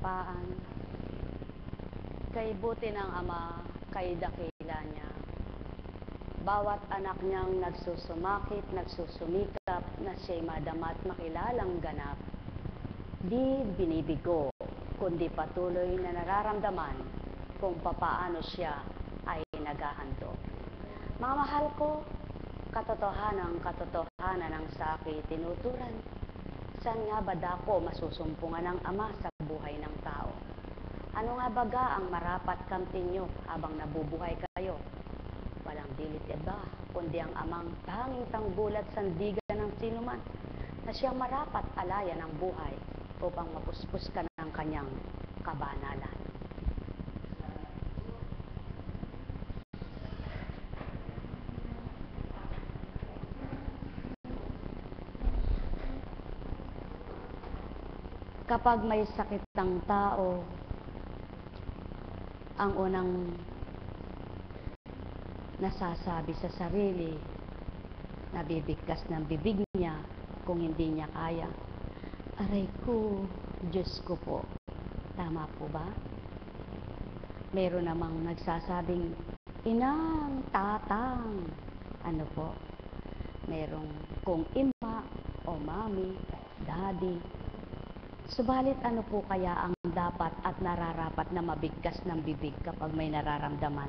kapayapaan. Kay buti ng Ama, kay dakila niya. Bawat anak niyang nagsusumakit, nagsusumikap, na siya'y madama at makilalang ganap. Di binibigo, kundi patuloy na nararamdaman kung papaano siya ay naghahandog. Mga mahal ko, katotohanan ang sa akin tinuturan. Saan nga ba dako masusumpungan ng Ama sa buhay ng tao? Ano nga baga ang marapat kamtin nyo habang nabubuhay kayo? Walang dilit iba, kundi ang Amang tanging tanggol at sandigan ng sinuman na siyang marapat alayan ng buhay upang mapuspos ka ng kanyang kabanalan. Kapag may sakit ng tao, ang unang nasasabi sa sarili, nabibigkas ng bibig niya kung hindi niya kaya. Aray ko, Diyos ko po. Tama po ba? Meron namang nagsasabing, inang, tatang. Ano po? Merong kung ima o mami, daddy. Subalit ano po kaya ang dapat at nararapat na mabigkas ng bibig kapag may nararamdaman?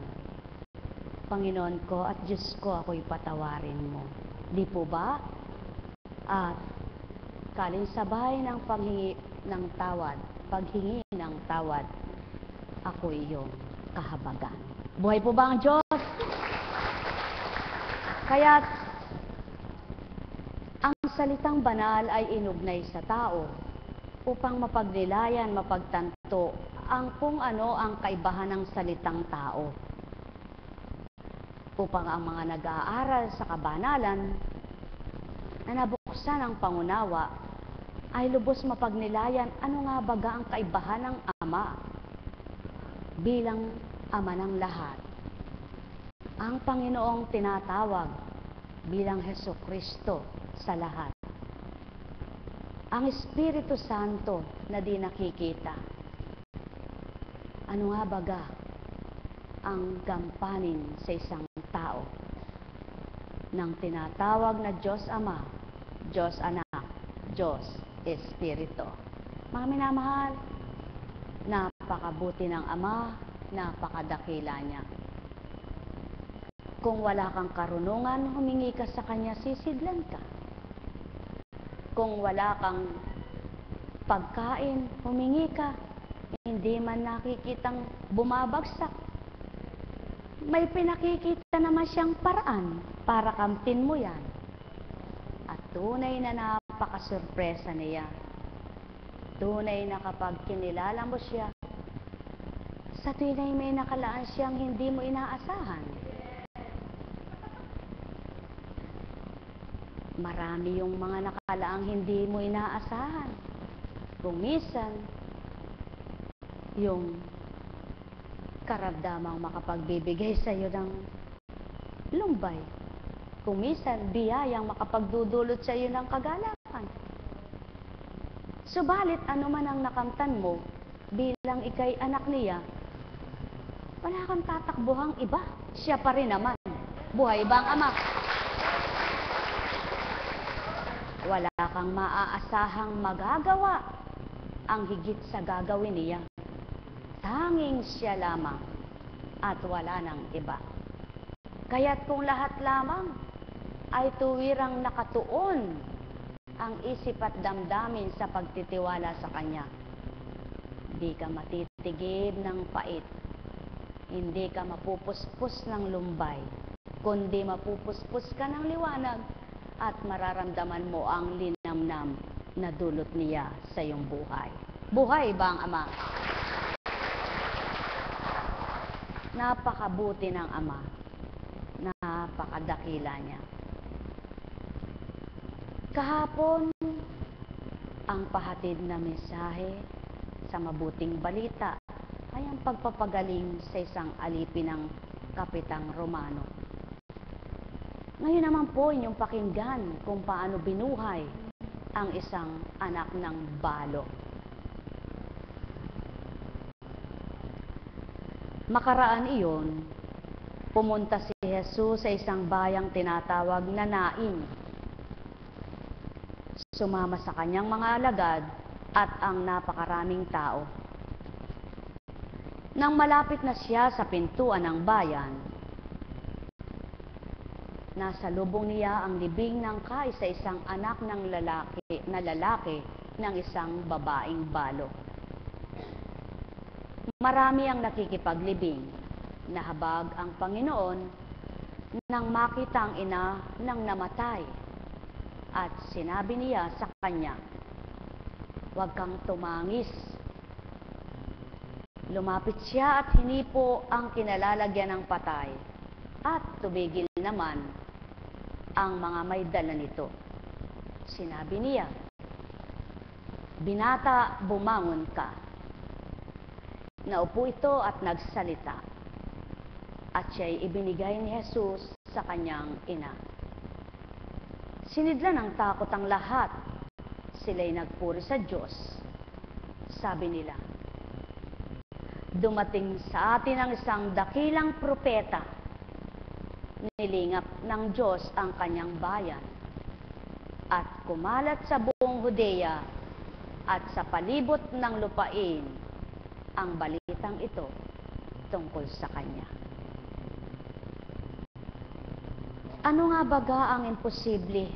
Panginoon ko at Diyos ko, ako'y patawarin mo. Di po ba? At kalinsabay ng paghingi ng tawad, paghingi ng tawad, ako iyong kahabagan. Buhay po ba ang Diyos? Kaya't ang salitang banal ay inugnay sa tao upang mapagnilayan, mapagtanto ang kung ano ang kaibahan ng salitang tao. Upang ang mga nag-aaral sa kabanalan na nabuksan ang pangunawa ay lubos mapagnilayan ano nga baga ang kaibahan ng Ama bilang Ama ng lahat. Ang Panginoong tinatawag bilang Hesukristo sa lahat. Ang Espiritu Santo na di nakikita. Ano nga baga ang gampanin sa isang tao ng tinatawag na Diyos Ama, Diyos Anak, Diyos Espiritu. Mga minamahal, napakabuti ng Ama, napakadakila niya. Kung wala kang karunungan, humingi ka sa Kanya, sisidlan ka. Kung wala kang pagkain, humingi ka, hindi man nakikitang bumabagsak. May pinakikita naman siyang paraan para kamtin mo yan. At tunay na napakasurpresa niya. Tunay na kapag kinilala mo siya, sa tunay may nakalaan siyang hindi mo inaasahan. Marami yung mga nakalaang hindi mo inaasahan. Kung minsan, yung karamdamang makapagbibigay sa iyo ng lumbay. Kung minsan, biyayang makapagdudulot sa iyo ng kagalakan. Subalit, ano man ang nakamtan mo, bilang ikay anak niya, wala kang tatakbuhang iba. Siya pa rin naman. Buhay ba ang Ama? Wala kang maaasahang magagawa ang higit sa gagawin niya. Tanging siya lamang at wala nang iba. Kaya't kung lahat lamang ay tuwirang nakatuon ang isip at damdamin sa pagtitiwala sa Kanya, hindi ka matitigib ng pait, hindi ka mapupuspos ng lumbay, kundi mapupuspos ka ng liwanag at mararamdaman mo ang linamnam na dulot niya sa iyong buhay. Buhay ba ang Ama? Napakabuti ng Ama. Napakadakila niya. Kahapon, ang pahatid na mensahe sa mabuting balita ay ang pagpapagaling sa isang alipin ng Kapitang Romano. Ngayon naman po inyong pakinggan kung paano binuhay ang isang anak ng balo. Makaraan iyon, pumunta si Jesus sa isang bayang tinatawag na Nain. Sumama sa kanyang mga alagad at ang napakaraming tao. Nang malapit na siya sa pintuan ng bayan, nasa lubong niya ang libing ng kaisa-isang anak ng lalaki ng isang babaeng balo. Marami ang nakikipaglibing, nahabag ang Panginoon nang makita ang ina ng namatay at sinabi niya sa kanya, "Huwag kang tumangis." Lumapit siya at hinipo ang kinalalagyan ng patay at tumigil naman ang mga may dala nito. Sinabi niya, "Binata, bumangon ka." Naupo ito at nagsalita, at siya'y ibinigay ni Jesus sa kanyang ina. Sinidla ng takot ang lahat. Sila'y nagpuri sa Diyos. Sabi nila, "Dumating sa atin ang isang dakilang propeta. Nilingap ng Diyos ang kanyang bayan at kumalat sa buong Judea at sa palibot ng lupain ang balitang ito tungkol sa kanya." Ano nga baga ang imposible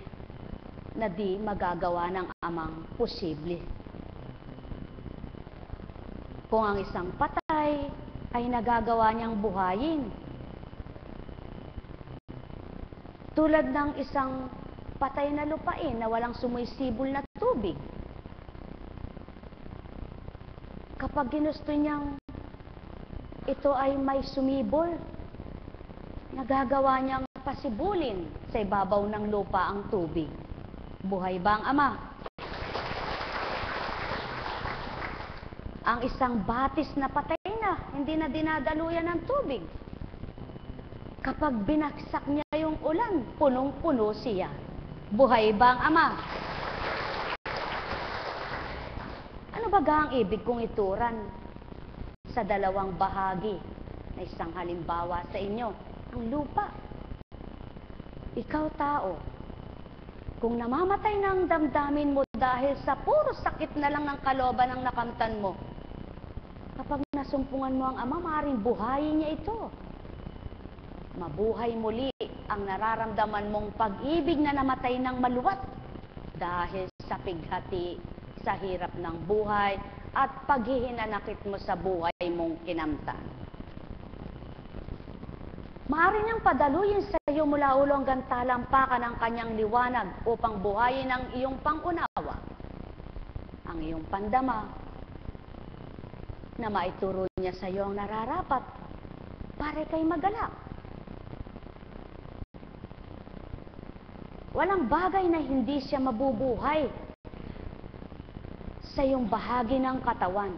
na di magagawa ng Amang posible? Kung ang isang patay ay nagagawa niyang buhayin, tulad ng isang patay na lupain na walang sumisibol na tubig, kapag ginusto niyang ito ay may sumibol, nagagawa niyang pasibulin sa ibabaw ng lupa ang tubig. Buhay ba ang Ama? Ang isang batis na patay na, hindi na dinadaluyan ng tubig, kapag binaksak niya yung ulan, punong-puno siya. Buhay ba ang Ama? Ano baga ang ibig kong ituran sa dalawang bahagi na isang halimbawa sa inyo, ang lupa? Ikaw tao, kung namamatay na ang damdamin mo dahil sa puro sakit na lang ng kalooban ang nakamtan mo, kapag nasumpungan mo ang Ama, maaaring buhayin niya ito. Mabuhay muli ang nararamdaman mong pag-ibig na namatay ng maluwat dahil sa pighati sa hirap ng buhay at paghihinanakit mo sa buhay mong kinamtan. Maaari niyang padaluyin sa iyo mula ulo hanggang talampakan ng kanyang liwanag upang buhayin ang iyong pangunawa, ang iyong pandama, na maituro niya sa iyo ang nararapat para kay magalak. Walang bagay na hindi siya mabubuhay sa iyong bahagi ng katawan.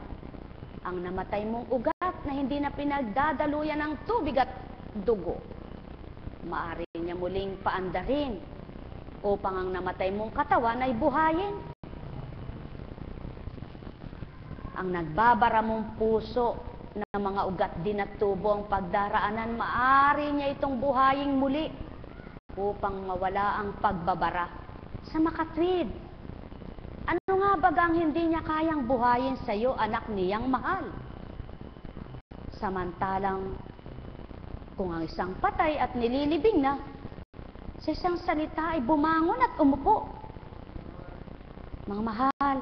Ang namatay mong ugat na hindi na pinagdadaluyan ng tubig at dugo, maaari niya muling paandarin upang ang namatay mong katawan ay buhayin. Ang nagbabara mong puso na mga ugat din at tubo ang pagdaraanan, maaari niya itong buhayin muli upang mawala ang pagbabara sa makatwid. Ano nga bagang hindi niya kayang buhayin sa iyo, anak niyang mahal? Samantalang kung ang isang patay at nililibing na, sa isang salita ay bumangon at umupo. Mga mahal,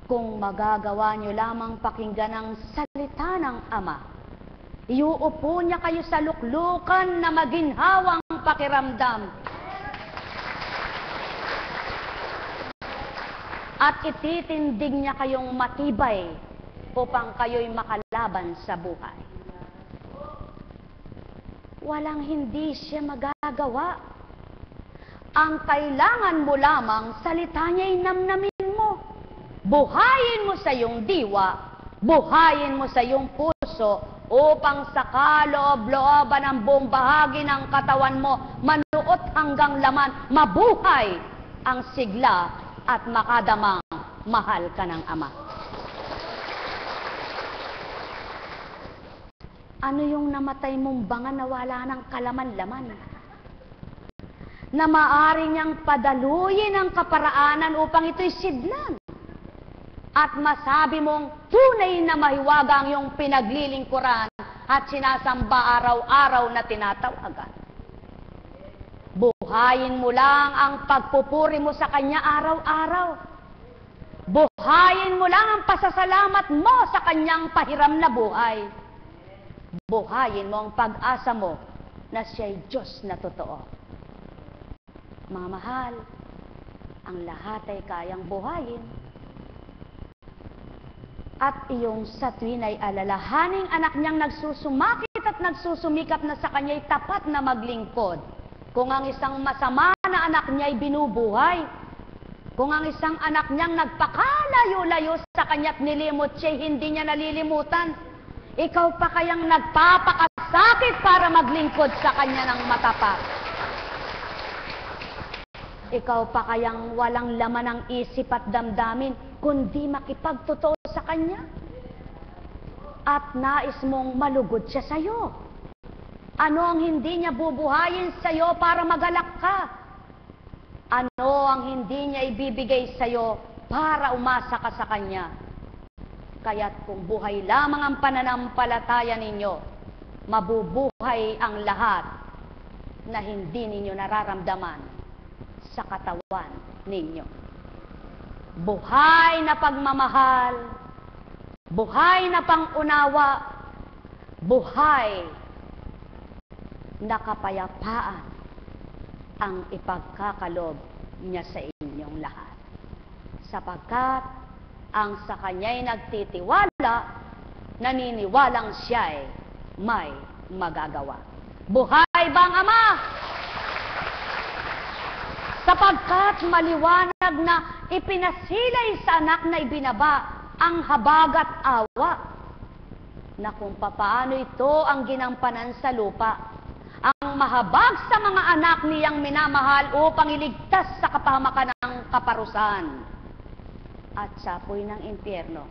kung magagawa niyo lamang pakinggan ang salita ng Ama, iuupo niya kayo sa luklukan na maginhawang pakiramdam. At ititindig niya kayong matibay upang kayo'y makalaban sa buhay. Walang hindi siya magagawa. Ang kailangan mo lamang, salita niya'y namnamin mo. Buhayin mo sa iyong diwa, buhayin mo sa iyong puso, upang sa kaloob-looban ng buong bahagi ng katawan mo, manuot hanggang laman, mabuhay ang sigla at makadamang mahal ka ng Ama. Ano yung namatay mong banga na wala ng kalaman-laman? Na maaari niyang padaluyin ang kaparaanan upang ito'y sidlan. At masabi mong tunay na mahiwaga ang iyong pinaglilingkuran at sinasamba araw-araw na tinatawagan. Buhayin mo lang ang pagpupuri mo sa Kanya araw-araw. Buhayin mo lang ang pasasalamat mo sa Kanyang pahiram na buhay. Buhayin mo ang pag-asa mo na siya'y Diyos na totoo. Mga mahal, ang lahat ay kayang buhayin. At iyong sa tuwin ay alalahaning anak niyang nagsusumakit at nagsusumikap na sa kanya'y tapat na maglingkod. Kung ang isang masama na anak niya'y binubuhay, kung ang isang anak niyang nagpakalayo-layo sa kanya't nilimot siya'y hindi niya nalilimutan, ikaw pa kayang nagpapakasakit para maglingkod sa kanya ng matapat? Ikaw pa kayang walang laman ng isip at damdamin, kundi makipagtotoo sa Kanya? At nais mong malugod siya sa'yo. Ano ang hindi niya bubuhayin sa'yo para magalak ka? Ano ang hindi niya ibibigay sa'yo para umasa ka sa Kanya? Kaya't kung buhay lamang ang pananampalataya ninyo, mabubuhay ang lahat na hindi ninyo nararamdaman sa katawan ninyo. Buhay na pagmamahal, buhay na pangunawa, buhay na kapayapaan ang ipagkakalob niya sa inyong lahat. Sapagkat ang sa Kanya'y nagtitiwala, naniniwalang siya'y may magagawa. Buhay ba ang Ama? Sapagkat maliwanag na ipinasilay sa anak na ibinaba ang habag at awa, na kung papaano ito ang ginampanan sa lupa, ang mahabag sa mga anak niyang minamahal upang iligtas sa kapahamakan ng kaparusahan at sa apoy ng impyerno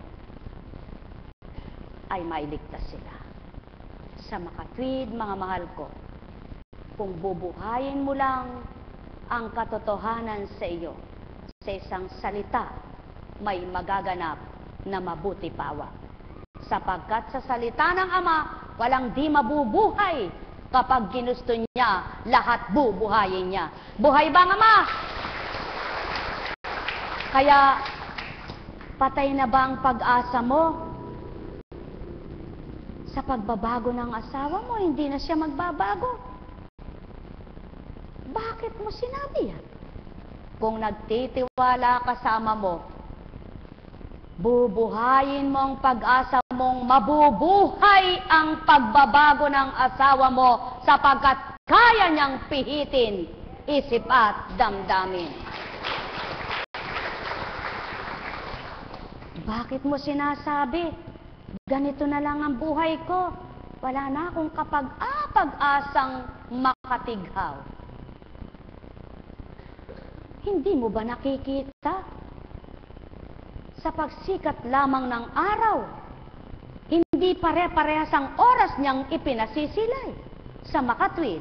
ay mailigtas sila. Sa makatwid, mga mahal ko, kung bubuhayin mo lang ang katotohanan sa iyo, sa isang salita, may magaganap na mabuti pawa. Sapagkat sa salita ng Ama, walang di mabubuhay kapag ginusto niya, lahat bubuhayin niya. Buhay ba ang Ama? Kaya, patay na ba ang pag-asa mo? Sa pagbabago ng asawa mo, hindi na siya magbabago. Bakit mo sinabi yan? Kung nagtitiwala ka sa Ama mo, bubuhayin mo ang pag-asa mong mabubuhay ang pagbabago ng asawa mo sapagkat kaya niyang pihitin isip at damdamin. Bakit mo sinasabi, ganito na lang ang buhay ko, wala na akong pag-asang makatighaw? Hindi mo ba nakikita? Sa pagsikat lamang ng araw, hindi pare-parehas ang oras niyang ipinasisilay sa makatwid.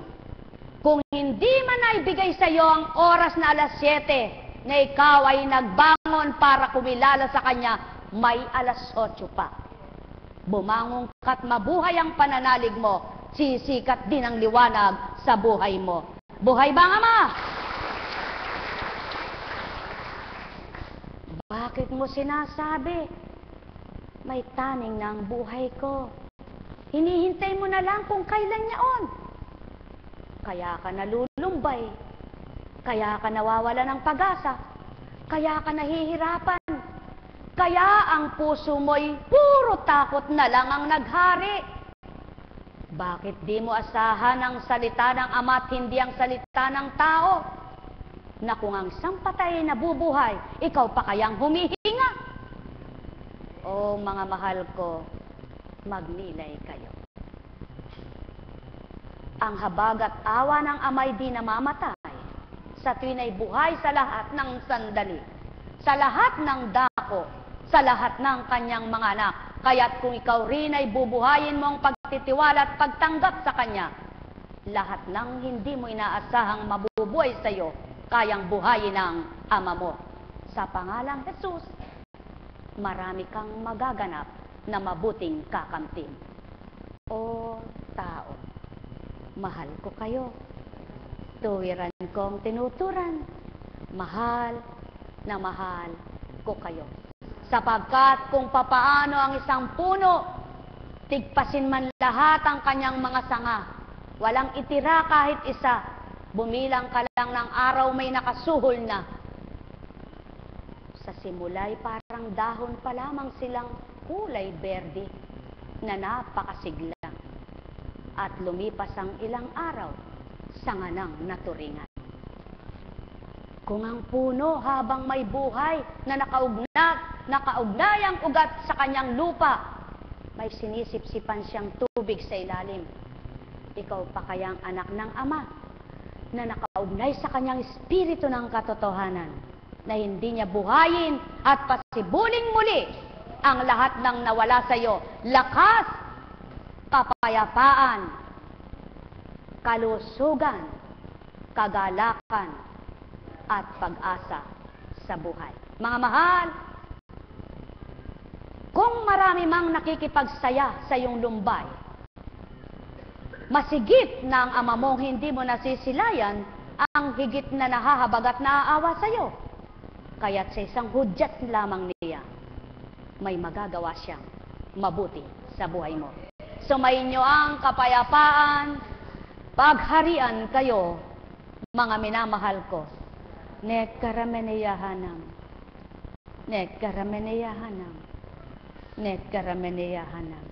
Kung hindi man naibigay sa iyo ang oras na 7:00 na ikaw ay nagbangon para kumilala sa Kanya, may 8:00 pa. Bumangon ka't mabuhay ang pananalig mo, sisikat din ang liwanag sa buhay mo. Buhay ba ang Ama? Bakit mo sinasabi, may taning na ang buhay ko? Hinihintay mo na lang kung kailan yaon. Kaya ka nalulumbay, kaya ka nawawala ng pag-asa, kaya ka nahihirapan, kaya ang puso mo'y puro takot na lang ang naghari. Bakit di mo asahan ang salita ng Ama at hindi ang salita ng tao? Na kung ang isang patay na bubuhay, ikaw pa kayang humihinga? O mga mahal ko, magnilay kayo. Ang habag at awa ng Ama'y di namamatay, sa tuwin ay buhay sa lahat ng sandali, sa lahat ng dako, sa lahat ng kanyang mga anak. Kaya't kung ikaw rin ay bubuhayin mo ang pagtitiwala at pagtanggap sa Kanya, lahat ng hindi mo inaasahang mabubuhay sa iyo, kayang buhayin ng Ama mo. Sa pangalang Jesus, marami kang magaganap na mabuting kakamtin. O tao, mahal ko kayo. Tuwiran kong tinuturan, mahal na mahal ko kayo. Sapagkat kung papaano ang isang puno, tigpasin man lahat ang kanyang mga sanga, walang itira kahit isa, bumilang ka lang ng araw may nakasuhol na. Sa simula'y parang dahon pa lamang silang kulay berde na napakasiglang. At lumipas ang ilang araw, sanga ng naturingan. Kung ang puno habang may buhay na nakaugnay ang ugat sa kanyang lupa, may sinisipsipan siyang tubig sa ilalim. Ikaw pa kayang anak ng Ama na nakaugnay sa kanyang espiritu ng katotohanan, na hindi niya buhayin at pasibuling muli ang lahat ng nawala sa iyo. Lakas, kapayapaan, kalusugan, kagalakan, at pag-asa sa buhay. Mga mahal, kung marami mang nakikipagsaya sa iyong lumbay, masigit na ang Ama mong hindi mo nasisilayan ang higit na nahahabag at naaawa sa iyo. Kaya't sa isang hudyat lamang niya, may magagawa siyang mabuti sa buhay mo. Sumainyo ang kapayapaan, pagharian kayo, mga minamahal ko. Nekkarameneyahanam, nekkarameneyahanam, nekkarameneyahanam.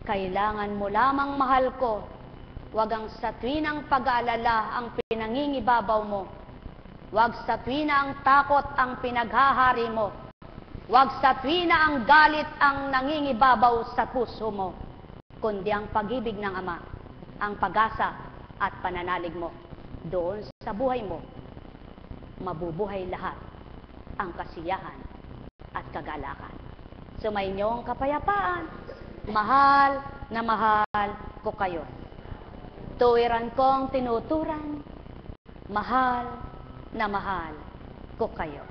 Kailangan mo lamang, mahal ko, wag ang sa tuwinang pag-aalala ang pinangingibabaw mo. Wag sa tuwina ang takot ang pinaghahari mo. Wag sa tuwina ang galit ang nangingibabaw sa puso mo. Kundi ang pag-ibig ng Ama, ang pag-asa at pananalig mo. Doon sa buhay mo, mabubuhay lahat ang kasiyahan at kagalakan. Sumainyo ang kapayapaan. Mahal na mahal ko kayo. Tuwiran kong tinuturan, mahal na mahal ko kayo.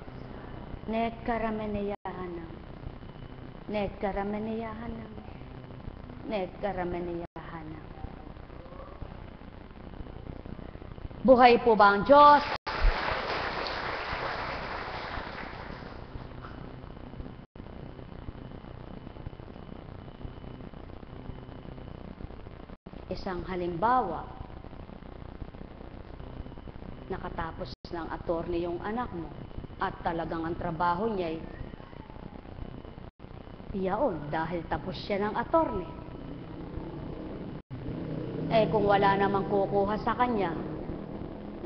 Nekkarameneyahanam, nekkarameneyahanam, nekkarameneyahanam. Buhay po ba ang Diyos? Isang halimbawa, nakatapos ng attorney yung anak mo at talagang ang trabaho niya ay iyaon dahil tapos siya ng attorney. Kung wala namang kukuha sa kanya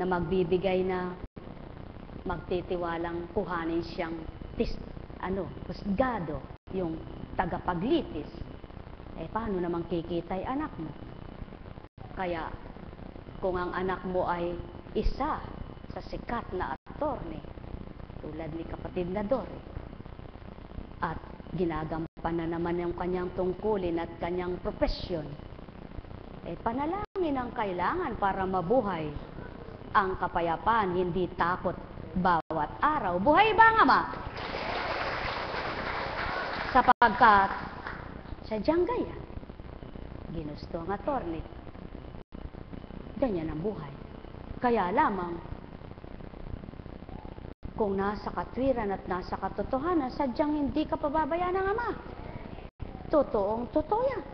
na magbibigay na magtitiwalang kuhanin siyang husgado, yung tagapaglitis, paano namang kikitay anak mo? Kaya kung ang anak mo ay isa sa sikat na attorney, tulad ni kapatid na Dory, at ginagampanan na naman yung kanyang tungkulin at kanyang profesyon, panalangin ang kailangan para mabuhay ang kapayapaan, hindi takot bawat araw. Buhay ba nga, Ma? Sapagkat sadyang gaya, ginusto ang attorney, ganyan ang buhay. Kaya lamang, kung nasa katwiran at nasa katotohanan, sadyang hindi ka pababayaan ng Ama. Totoong totoo yan.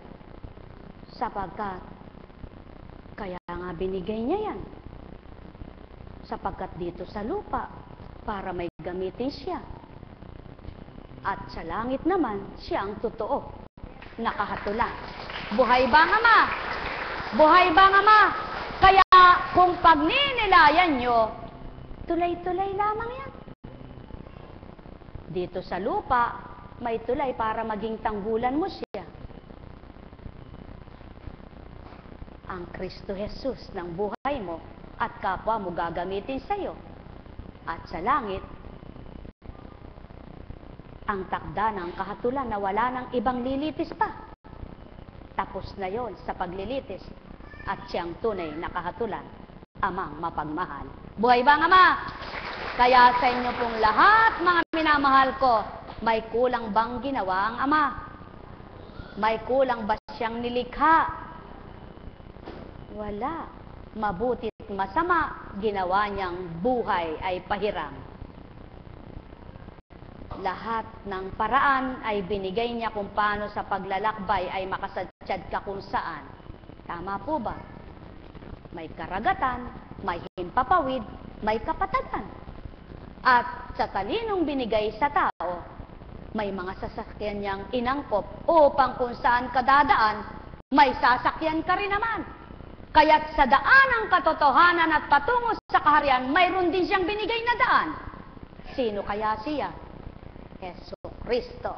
Sapagkat, kaya nga binigay niya yan. Sapagkat dito sa lupa, para may gamitin siya. At sa langit naman, siya ang totoo, nakahatulan. Buhay ba ang Ama? Buhay ba ang Ama? Kaya kung pagninilayan nyo, tulay-tulay lamang yan. Dito sa lupa, may tulay para maging tanggulan mo siya. Ang Kristo Jesus ng buhay mo at kapwa mo gagamitin sa iyo. At sa langit, ang takda ng kahatulan na wala ng ibang lilitis pa. Tapos na yon sa paglilitis at siyang tunay na kahatulan, amang mapagmahal. Buhay ba ang Ama? Kaya sa inyo pong lahat, mga minamahal ko, may kulang bang ginawa ang Ama? May kulang ba siyang nilikha? Wala. Mabuti't masama, ginawa niyang buhay ay pahiram. Lahat ng paraan ay binigay niya kung paano sa paglalakbay ay makasadyad ka kung saan. Tama po ba? May karagatan, may himpapawid, may kapatagan. At sa talinong binigay sa tao, may mga sasakyan niyang inangkop upang kung saan kadadaan, may sasakyan ka rin naman. Kaya't sa daan ng katotohanan at patungo sa kaharian, mayroon din siyang binigay na daan. Sino kaya siya? Jesucristo,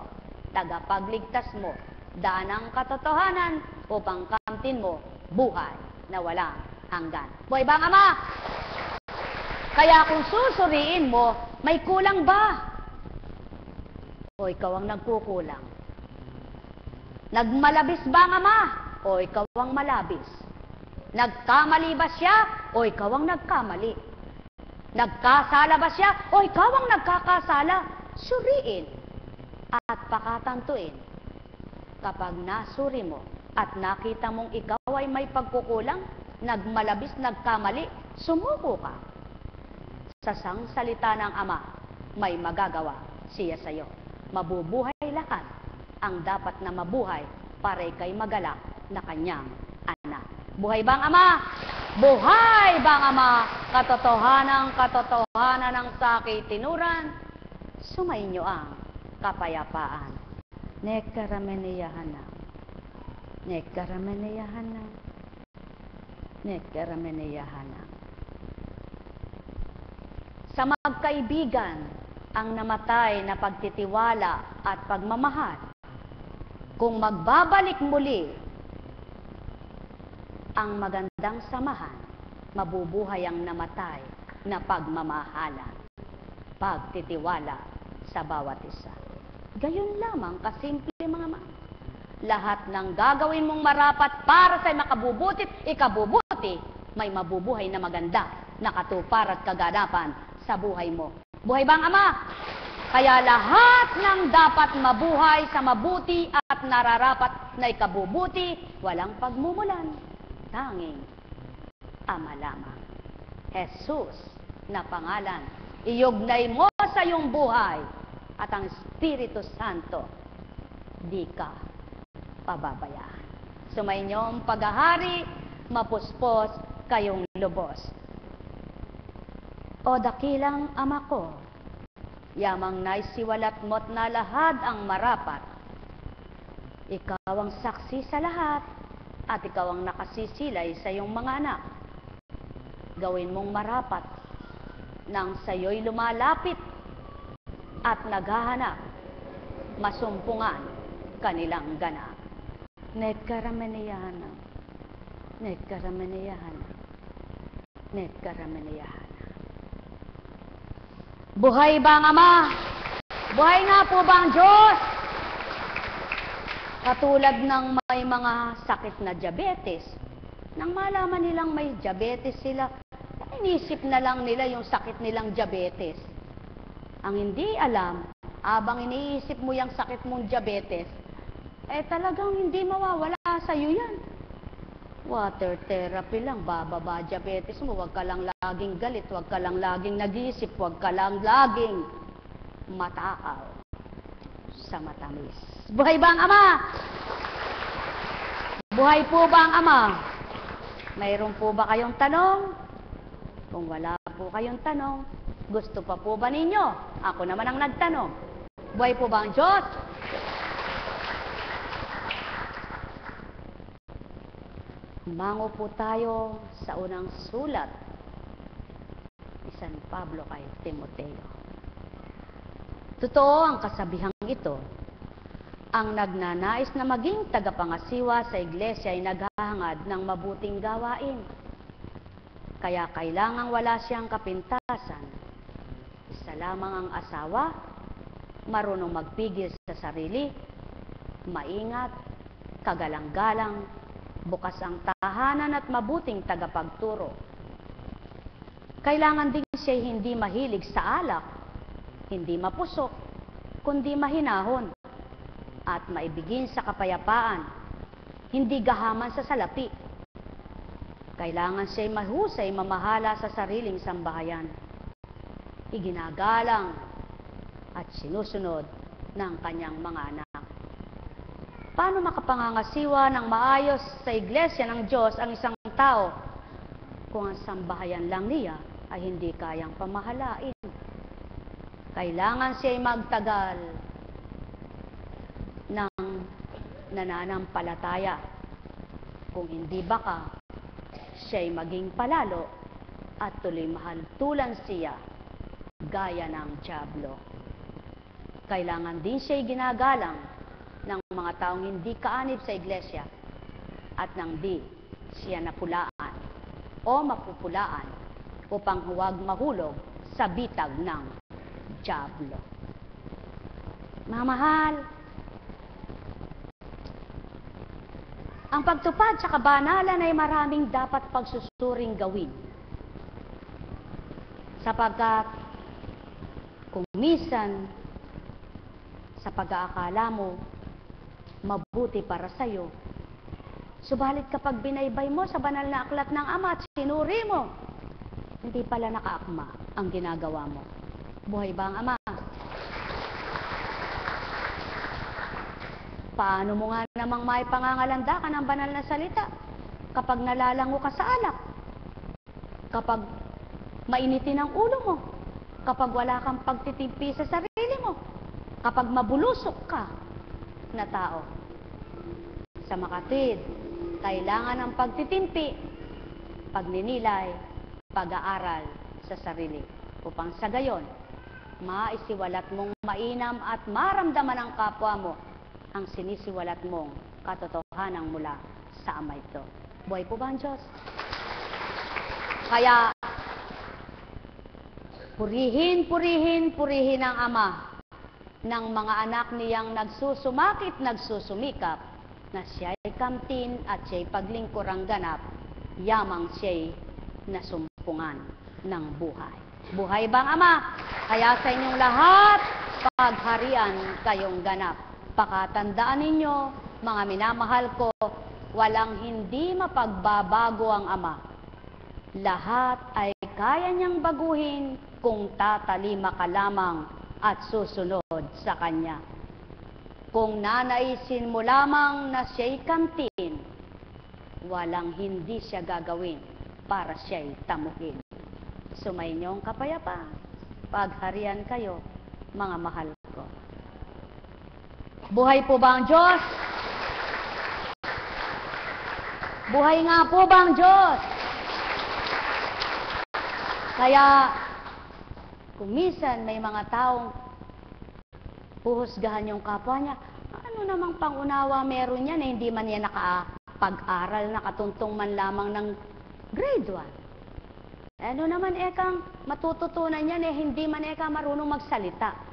tagapagligtas mo, daan ng katotohanan upang kamtin mo buhay na walang hanggan. Buhay ba ang Ama? Kaya kung susuriin mo, may kulang ba? O ikaw ang nagkukulang? Nagmalabis ba ang Ama? O ikaw ang malabis? Nagkamali ba siya? O ikaw ang nagkamali? Nagkasala ba siya? O ikaw ang nagkakasala? Suriin at pakatantuin. Kapag nasuri mo at nakita mong ikaw ay may pagkukulang, nagmalabis, nagkamali, sumuko ka. Sa salita ng Ama, may magagawa siya sa iyo. Mabubuhay lahat ang dapat na mabuhay para ikay magalak na kanyang anak. Buhay bang Ama? Buhay bang Ama? Katotohanan ng sakit tinuran, sumainyo ang kapayapaan. Nekarameneyahana. Nekarameneyahana. Nekarameneyahana. Sa magkaibigan, ang namatay na pagtitiwala at pagmamahal, kung magbabalik muli ang magandang samahan, mabubuhay ang namatay na pagmamahalan, pagtitiwala sa bawat isa. Gayon lamang kasimple mga Ma. Lahat ng gagawin mong marapat para sa makabubutit, ikabubuti, may mabubuhay na maganda, nakatupar at kaganapan sa buhay mo. Buhay bang Ama? Kaya lahat ng dapat mabuhay sa mabuti at nararapat na ikabubuti, walang pagmumulan, tanging Ama lamang. Jesus na pangalan, iyugnay mo sa iyong buhay at ang Espiritu Santo, di ka pababayaan. Sumainyong paghahari, mapuspos kayong lubos. O dakilang Ama ko, yamang naisiwalat mo't na lahad ang marapat. Ikaw ang saksi sa lahat at ikaw ang nakasisilay sa iyong mga anak. Gawin mong marapat nang sa'yo'y lumalapit at naghahanap, masumpungan kanilang ganap. Nekarameneyahana. Nekarameneyahana. Nekarameneyahana. Buhay ba ang Ama? Buhay nga po ba ang Diyos? Katulad ng may mga sakit na diabetes, nang malaman nilang may diabetes sila, inisip na lang nila yung sakit nilang diabetes. Ang hindi alam, abang iniisip mo yung sakit mong diabetes, talagang hindi mawawala sa iyo yan. Water therapy lang, bababa diabetes mo, huwag ka lang laging galit, huwag ka lang laging nag-iisip, huwag ka lang laging matakaw sa matamis. Buhay ba ang Ama? Buhay po ba ang Ama? Mayroon po ba kayong tanong? Kung wala po kayong tanong, gusto pa po ba ninyo? Ako naman ang nagtanong. Buhay po ba ang Diyos? Mango po tayo sa unang sulat ni San Pablo kay Timoteo. Totoo ang kasabihang ito. Ang nagnanais na maging tagapangasiwa sa iglesia ay naghahangad ng mabuting gawain. Kaya kailangang wala siyang kapintasan. Isa lamang ang asawa, marunong magpigil sa sarili, maingat, kagalang-galang, bukas ang tahanan at mabuting tagapagturo. Kailangan din siya hindi mahilig sa alak, hindi mapusok, kundi mahinahon, at maibigin sa kapayapaan, hindi gahaman sa salapi. Kailangan siya'y mahusay mamahala sa sariling sambahayan, iginagalang at sinusunod ng kanyang mga anak. Paano makapangangasiwa ng maayos sa iglesia ng Diyos ang isang tao kung ang sambahayan lang niya ay hindi kayang pamahalain? Kailangan siya'y magtagal ng nananampalataya. Kung hindi baka, siya'y maging palalo at tuloy mahaltulan siya gaya ng dyablo. Kailangan din siya'y ginagalang ng mga taong hindi kaanib sa iglesia at nang di siya napulaan o mapupulaan upang huwag mahulog sa bitag ng dyablo. Mga mahal, ang pagtupad sa kabanalan ay maraming dapat pagsusuring gawin. Sapagkat kung minsan sa pag-aakala mo mabuti para sa iyo, subalit kapag binaybay mo sa banal na aklat ng Ama at sinuri mo, hindi pala nakaakma ang ginagawa mo. Buhay ba ang Ama? Paano mo nga namang may pangangalandakan ang banal na salita kapag nalalango ka sa alak? Kapag mainitin ang ulo mo? Kapag wala kang pagtitimpi sa sarili mo? Kapag mabulusok ka na tao? Sa makatwid, kailangan ng pagtitimpi, pagninilay, pag-aaral sa sarili, upang sa gayon, maisiwalat mong mainam at maramdaman ng kapwa mo ang sinisiwalat mong katotohanan mula sa Ama ito. Buhay po ba ang Diyos? Kaya, purihin ang Ama ng mga anak niyang nagsusumakit, nagsusumikap, na siya'y kamtin at siya'y paglingkurang ganap, yamang siya'y nasumpungan ng buhay. Buhay bang Ama? Kaya sa inyong lahat, pagharian kayong ganap. Pakatandaan ninyo, mga minamahal ko, walang hindi mapagbabago ang Ama. Lahat ay kaya niyang baguhin kung tatalima ka lamang at susunod sa Kanya. Kung nanaisin mo lamang na siya'y kamtin, walang hindi siya gagawin para siya'y tamukin. Sumainyong kapayapaan, pagharian kayo, mga mahal ko. Buhay po ba ang Diyos? Buhay nga po ba ang Diyos? Kaya, kung minsan may mga taong puhusgahan yung kapwa niya, ano namang pangunawa meron niya na hindi man niya nakapag-aral, nakatuntong man lamang ng grade 1. Ano naman kang matututunan niya na hindi man marunong magsalita.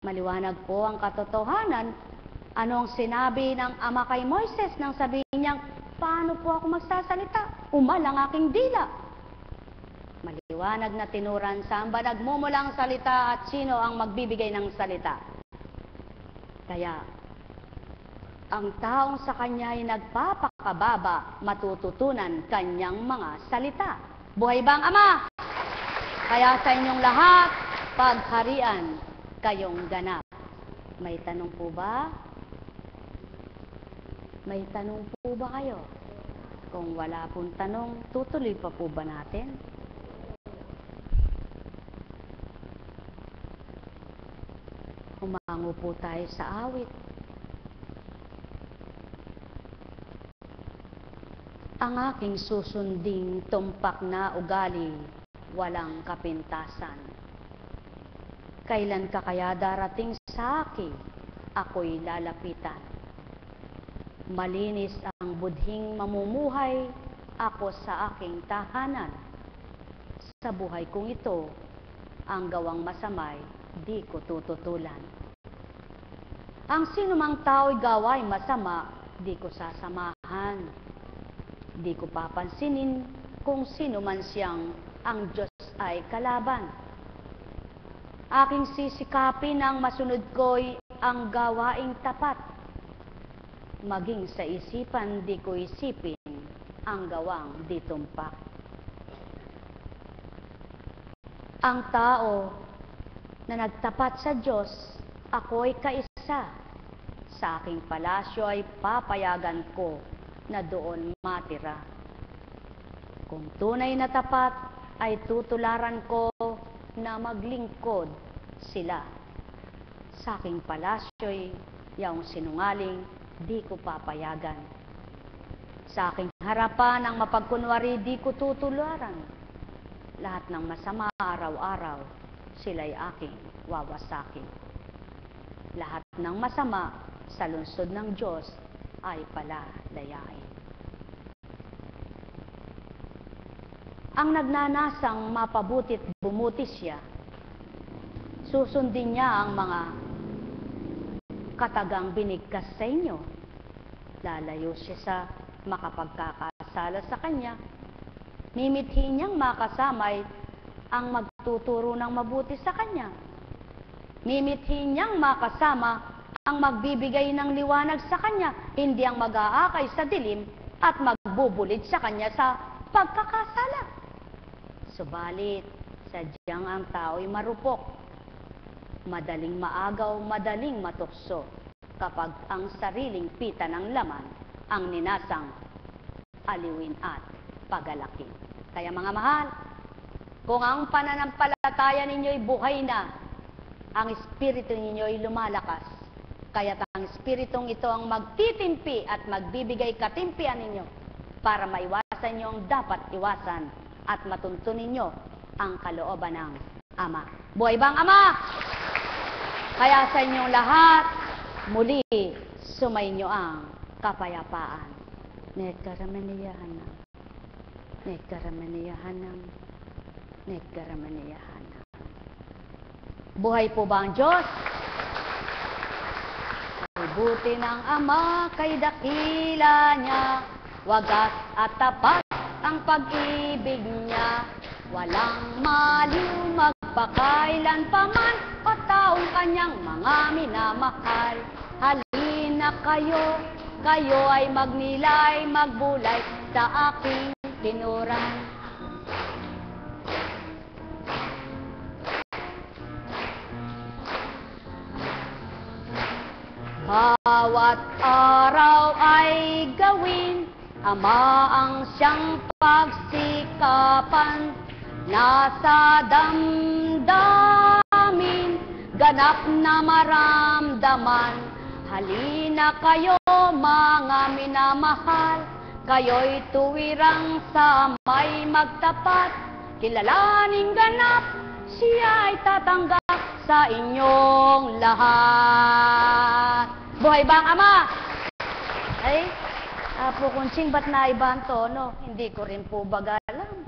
Maliwanag po ang katotohanan. Anong sinabi ng Ama kay Moises nang sabihin niyang, paano po ako magsasalita? Umal ang aking dila. Maliwanag na tinuran saan ba nagmumulang salita at sino ang magbibigay ng salita. Kaya, ang taong sa kanya ay nagpapakababa, matututunan kanyang mga salita. Buhay ba ang Ama? Kaya sa inyong lahat, pagharian kayong ganap. May tanong po ba? May tanong po ba kayo? Kung wala pong tanong, tutuloy pa po ba natin? Humango po tayo sa awit. Ang aking susunding tumpak na ugali, walang kapintasan. Kailan ka kaya darating sa akin, ako'y lalapitan. Malinis ang budhing mamumuhay, ako sa aking tahanan. Sa buhay kong ito, ang gawang masamay, di ko tututulan. Ang sinumang tao'y gaway masama, di ko sasamahan. Di ko papansinin kung sino man siyang ang Diyos ay kalaban. Aking sisikapin ang masunod ko'y ang gawaing tapat. Maging sa isipan, di ko isipin ang gawang di tumpak. Ang tao na nagtapat sa Diyos, ako'y kaisa. Sa aking palasyo ay papayagan ko na doon matira. Kung tunay na tapat, ay tutularan ko na maglingkod sila. Sa aking palasyo'y yaong sinungaling, di ko papayagan. Sa aking harapan ang mapagkunwari, di ko tutularan. Lahat ng masama araw-araw, sila'y aking wawasakin. Lahat ng masama sa lungsod ng Diyos ay palalayain. Ang nagnanasang mapabuti't bumuti siya, susundin niya ang mga katagang binigkas sa inyo. Lalayo siya sa makapagkakasala sa kanya. Mimithi niyang makasamay ang magtuturo ng mabuti sa kanya. Mimithi niyang makasama ang magbibigay ng liwanag sa kanya, hindi ang mag-aakay sa dilim at magbubulit sa kanya sa pagkakasala. Subalit, sadyang ang tao'y marupok, madaling maagaw, madaling matukso, kapag ang sariling pita ng laman ang ninasang aliwin at pagalakin. Kaya mga mahal, kung ang pananampalataya ninyo'y buhay na, ang espiritu ninyo'y lumalakas, kaya't ang espiritong ito ang magtitimpi at magbibigay katimpian ninyo para maiwasan nyo ang dapat iwasan at matuntunin ninyo ang kalooban ng Ama. Buhay bang Ama? Kaya sa inyong lahat, muli sumainyo ang kapayapaan. Nekaramaniyahanam. Nekaramaniyahanam. Nekaramaniyahanam. Buhay po ba ang Diyos? Ay buti ng Ama, kay dakila niya, wagas at tapat ang pag-ibig niya. Walang maliw magpakailan paman o taong kanyang mga minamahal. Halina kayo, kayo ay magnilay, magbulay sa aking tinuran. Bawat araw ay gawin, Ama ang siyang pagsikapan, nasa damdamin, ganap na maramdaman. Halina kayo mga minamahal, kayo'y tuwirang sa may magtapat. Kilalaning ganap, siya ay tatanggap sa inyong lahat. Buhay bang Ama? Ay, Apo Kunsing, ba't naiba ang tono? Hindi ko rin po baga alam.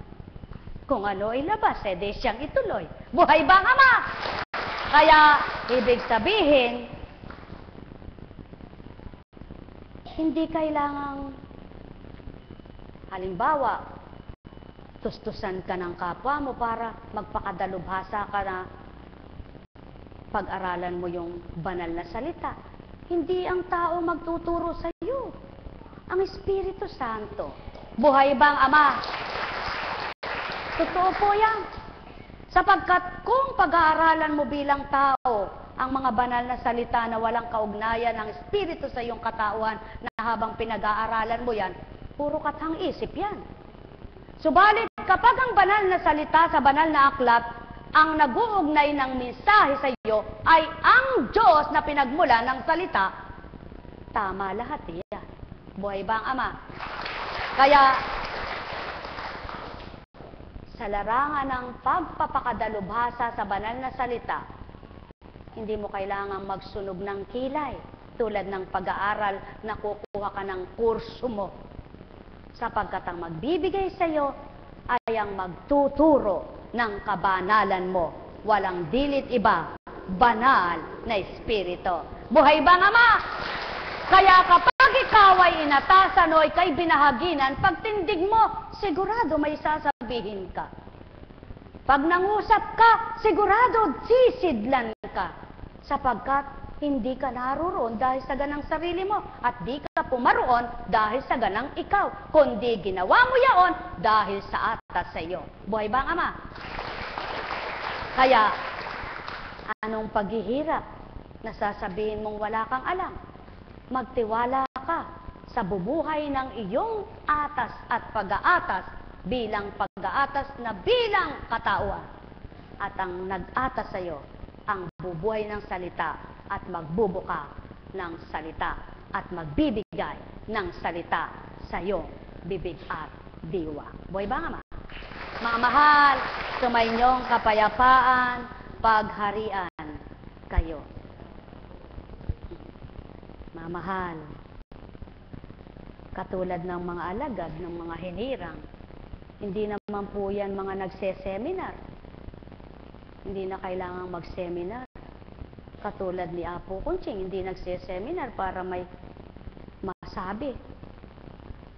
Kung ano ilabas, di siyang ituloy. Buhay bang Ama? Kaya, ibig sabihin, hindi kailangang, halimbawa, tustusan ka ng kapwa mo para magpakadalubhasa ka na pag-aralan mo yung banal na salita. Hindi ang tao magtuturo sa iyo. Ang Espiritu Santo. Buhay bang Ama? Totoo po yan. Sapagkat kung pag-aaralan mo bilang tao ang mga banal na salita na walang kaugnayan ng Espiritu sa iyong katauhan na habang pinag-aaralan mo yan, puro katang isip yan. Subalit, kapag ang banal na salita sa banal na aklat, ang nag-uugnay ng mensahe sa iyo ay ang Diyos na pinagmula ng salita, tama lahat yan. Buhay bang Ama? Kaya, sa larangan ng pagpapakadalubhasa sa banal na salita, hindi mo kailangang magsunog ng kilay tulad ng pag-aaral na kukuha ka ng kurso mo. Sapagkat ang magbibigay sa iyo ay ang magtuturo ng kabanalan mo. Walang dilit iba, banal na Espiritu. Buhay bang Ama? Kaya kapag ikaw ay inatasan o ikay binahaginan, pagtindig mo, sigurado may sasabihin ka. Pag nangusap ka, sigurado sisidlan ka. Sapagkat hindi ka naroon dahil sa ganang sarili mo at di ka pumaroon dahil sa ganang ikaw, kundi ginawa mo yaon dahil sa atas sa iyo. Buhay ba ang Ama? Kaya, anong paghihirap na sasabihin mong wala kang alam? Magtiwala ka sa bubuhay ng iyong atas at pag-aatas bilang pag-aatas na bilang katauhan. At ang nag-atas sa iyo, ang bubuhay ng salita at magbubuka ng salita at magbibigay ng salita sa iyong bibig at diwa. Buhay ba, Ama? Mga mahal, sumainyong kapayapaan, pagharian kayo. Mga mahal, katulad ng mga alagad, ng mga hinirang, hindi naman po yan mga nagse-seminar. Hindi na kailangang mag-seminar. Katulad ni Apo Kunching, hindi nagse-seminar para may masabi.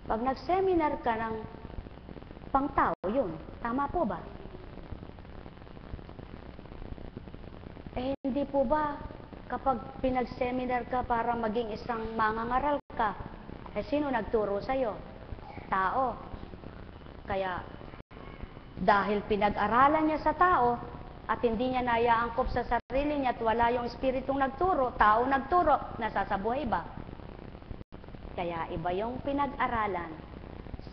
Pag nag-seminar ka ng pangtao, yun. Tama po ba? Hindi po ba kapag pinag-seminar ka para maging isang mangangaral ka, sino nagturo sa'yo? Tao. Kaya, dahil pinag-aralan niya sa tao, at hindi niya naiaangkop sa sarili niya at wala yung espiritong nagturo, tao nagturo, nasasabuhay ba? Kaya iba yung pinag-aralan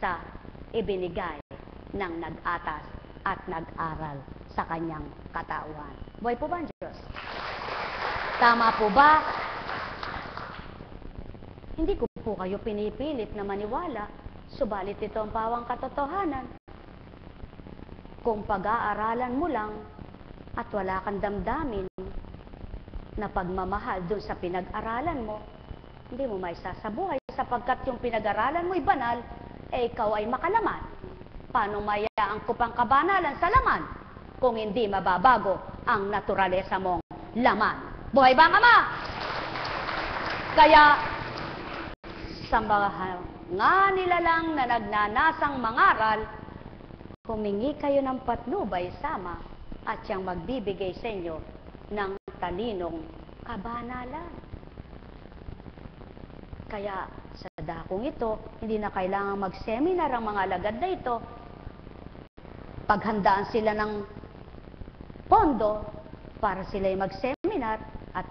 sa ibinigay ng nag-atas at nag-aral sa kanyang katauhan. Buhay po ba ang Diyos? Tama po ba? Hindi ko po kayo pinipilit na maniwala, subalit ito ang pawang katotohanan. Kung pag-aaralan mo lang at wala kang damdamin na pagmamahal doon sa pinag-aralan mo, hindi mo may sasabuhay sapagkat yung pinag-aralan mo'y banal, ikaw ay makalaman. Paano mayaangkop ang kabanalan sa laman kung hindi mababago ang naturalesa mong laman? Buhay ba ang Ama? Kaya, sa mga nilalang na nagnanasang mangaral, humingi kayo ng patnubay sama at siyang magbibigay sa inyo ng talinong kabanalan. Kaya sa dakong ito, hindi na kailangan mag-seminar ang mga alagad na ito. Paghandaan sila ng pondo para sila'y mag-seminar at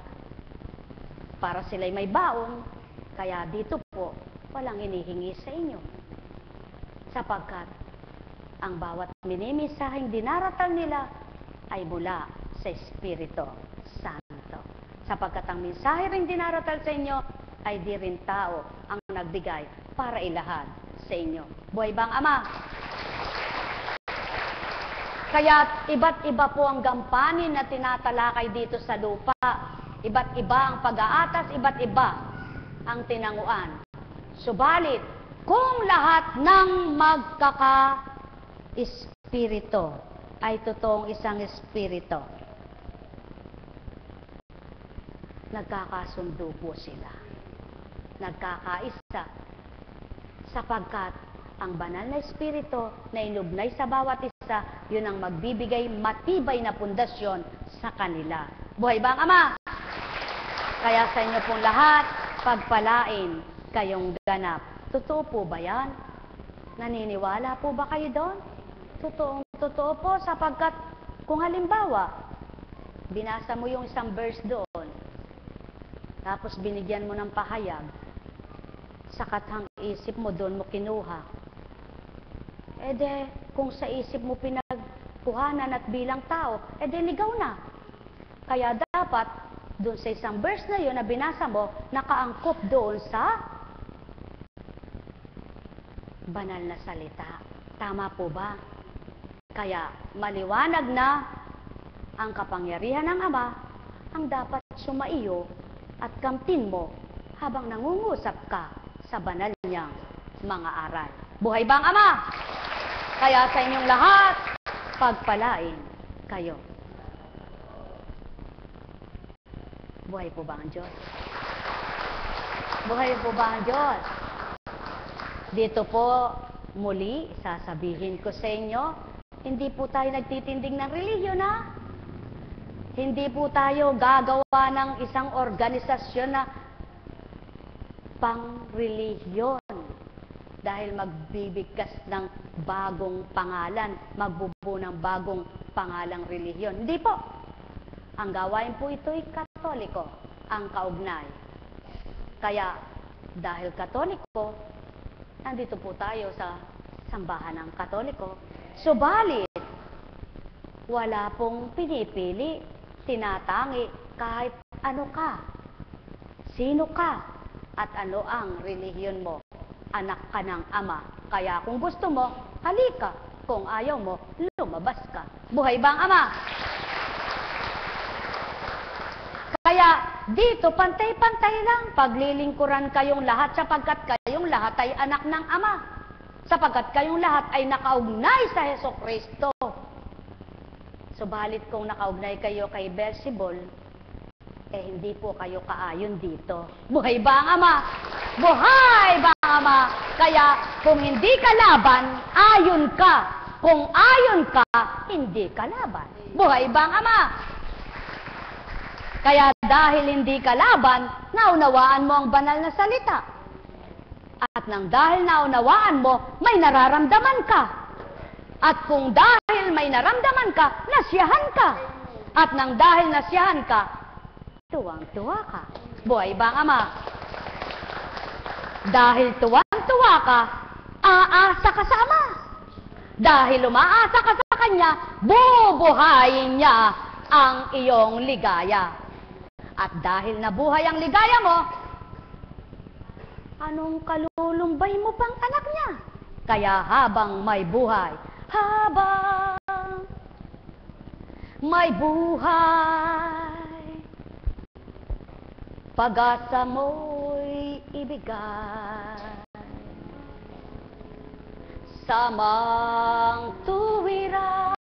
para sila'y may baon. Kaya dito po, walang hinihingi sa inyo. Sapagkat ang bawat minimisaheng dinaratal nila ay mula sa Espiritu Santo. Sapagkat ang mensahe ring dinaratal sa inyo ay di rin tao ang nagbigay para ilahad sa inyo. Buhay bang Ama? Kaya iba't iba po ang gampanin na tinatalakay dito sa lupa. Iba't iba ang pag-aatas, iba't iba ang tinanguan. Subalit, kung lahat ng magkaka-espiritu ay totoong isang espiritu, nagkakasundo po sila. Nagkakaisa. Sapagkat ang banal na espiritu na inubnay sa bawat isa, yun ang magbibigay matibay na pundasyon sa kanila. Buhay ba ang Ama? Kaya sa inyo pong lahat, pagpalain kayong ganap. Totoo po ba yan? Naniniwala po ba kayo doon? Totoo po, sapagkat kung halimbawa, binasa mo yung isang verse doon, tapos binigyan mo ng pahayag, sa kathang isip mo doon mo kinuha, kung sa isip mo pinagkuhanan at bilang tao, ligaw na. Kaya dapat, doon sa isang verse na yun na binasa mo, nakaangkop doon sa banal na salita. Tama po ba? Kaya maliwanag na ang kapangyarihan ng Ama ang dapat sumaiyo at kamtin mo habang nangungusap ka sa banal niyang mga aral. Buhay ba ang Ama? Kaya sa inyong lahat, pagpalain kayo. Buhay po ba ang Diyos? Buhay po ba ang Diyos? Dito po, muli, sasabihin ko sa inyo, hindi po tayo nagtitindig ng relihiyon, ha? Hindi po tayo gagawa ng isang organisasyon na pang-relihiyon dahil magbibigkas ng bagong pangalan, magbubuo ng bagong pangalang relihiyon. Hindi po. Ang gawain po ito'y Katoliko, ang kaugnay. Kaya, dahil Katoliko, nandito po tayo sa sambahan ng Katoliko. Subalit, wala pong pinipili, tinatangi kahit ano ka, sino ka, at ano ang relihiyon mo. Anak ka ng Ama. Kaya kung gusto mo, halika. Kung ayaw mo, lumabas ka. Buhay ba ang Ama? Kaya dito, pantay-pantay lang. Paglilingkuran kayong lahat sapagkat kayong lahat ay anak ng Ama. Sapagkat kayong lahat ay nakaugnay sa Hesukristo. Subalit kung nakaugnay kayo kay Beelzebul, hindi po kayo kaayon dito. Buhay ba ang Ama? Buhay ba ang Ama? Kaya kung hindi ka laban, ayon ka. Kung ayon ka, hindi ka laban. Buhay ba ang Ama? Kaya dahil hindi ka laban, naunawaan mo ang banal na salita. At nang dahil naunawaan mo, may nararamdaman ka. At kung dahil may naramdaman ka, nasiyahan ka. At nang dahil nasiyahan ka, tuwang-tuwa ka. Buhay ba ang Ama? Dahil tuwang-tuwa ka, aasa ka sa Ama. Dahil umaasa ka sa Kanya, bubuhayin niya ang iyong ligaya. At dahil nabuhay ang ligaya mo, anong kalulumbay mo pang anak niya? Kaya habang may buhay, habang may buhay, pag-asa mo'y ibigay. Samang tuwirang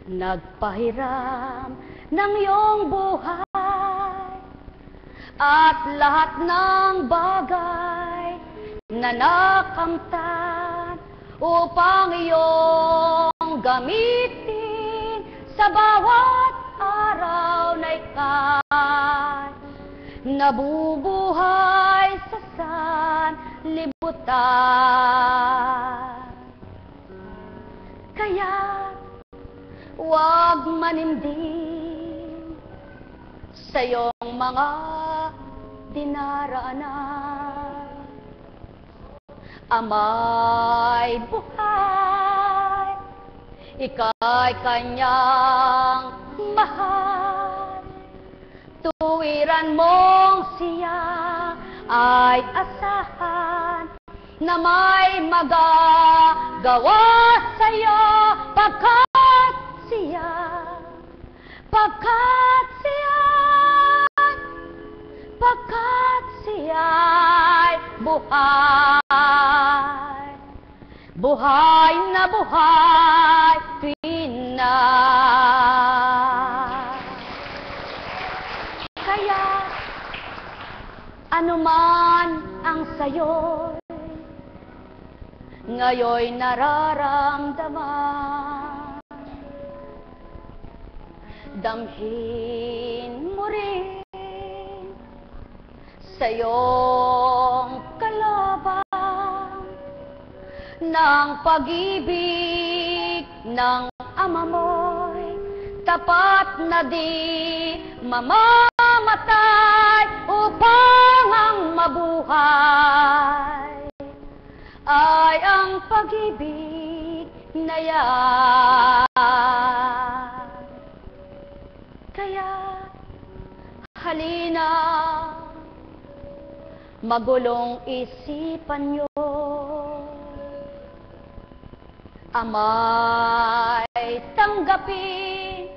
nagpahiram ng iyong buhay at lahat ng bagay na nakamtan upang iyong gamitin sa bawat araw na ika'y nabubuhay sa sanlibutan. Kaya huwag manimdim sa iyong mga dinaraanan. Ama'y buhay, ika'y Kanyang mahal. Tuwiran mong Siya ay asahan na may magagawa sa iyo pagkat siya'y buhay, buhay na buhay, Pina. Kaya, anuman ang sayo'y ngayoy nararamdaman, damhin mo rin sa iyong kalaban ng pag-ibig ng Ama mo'y tapat na di mamamatay upang ang mabuhay ay ang pag-ibig na yan. Kaya halina, magulong isipan niyo, Ama'y tanggapin,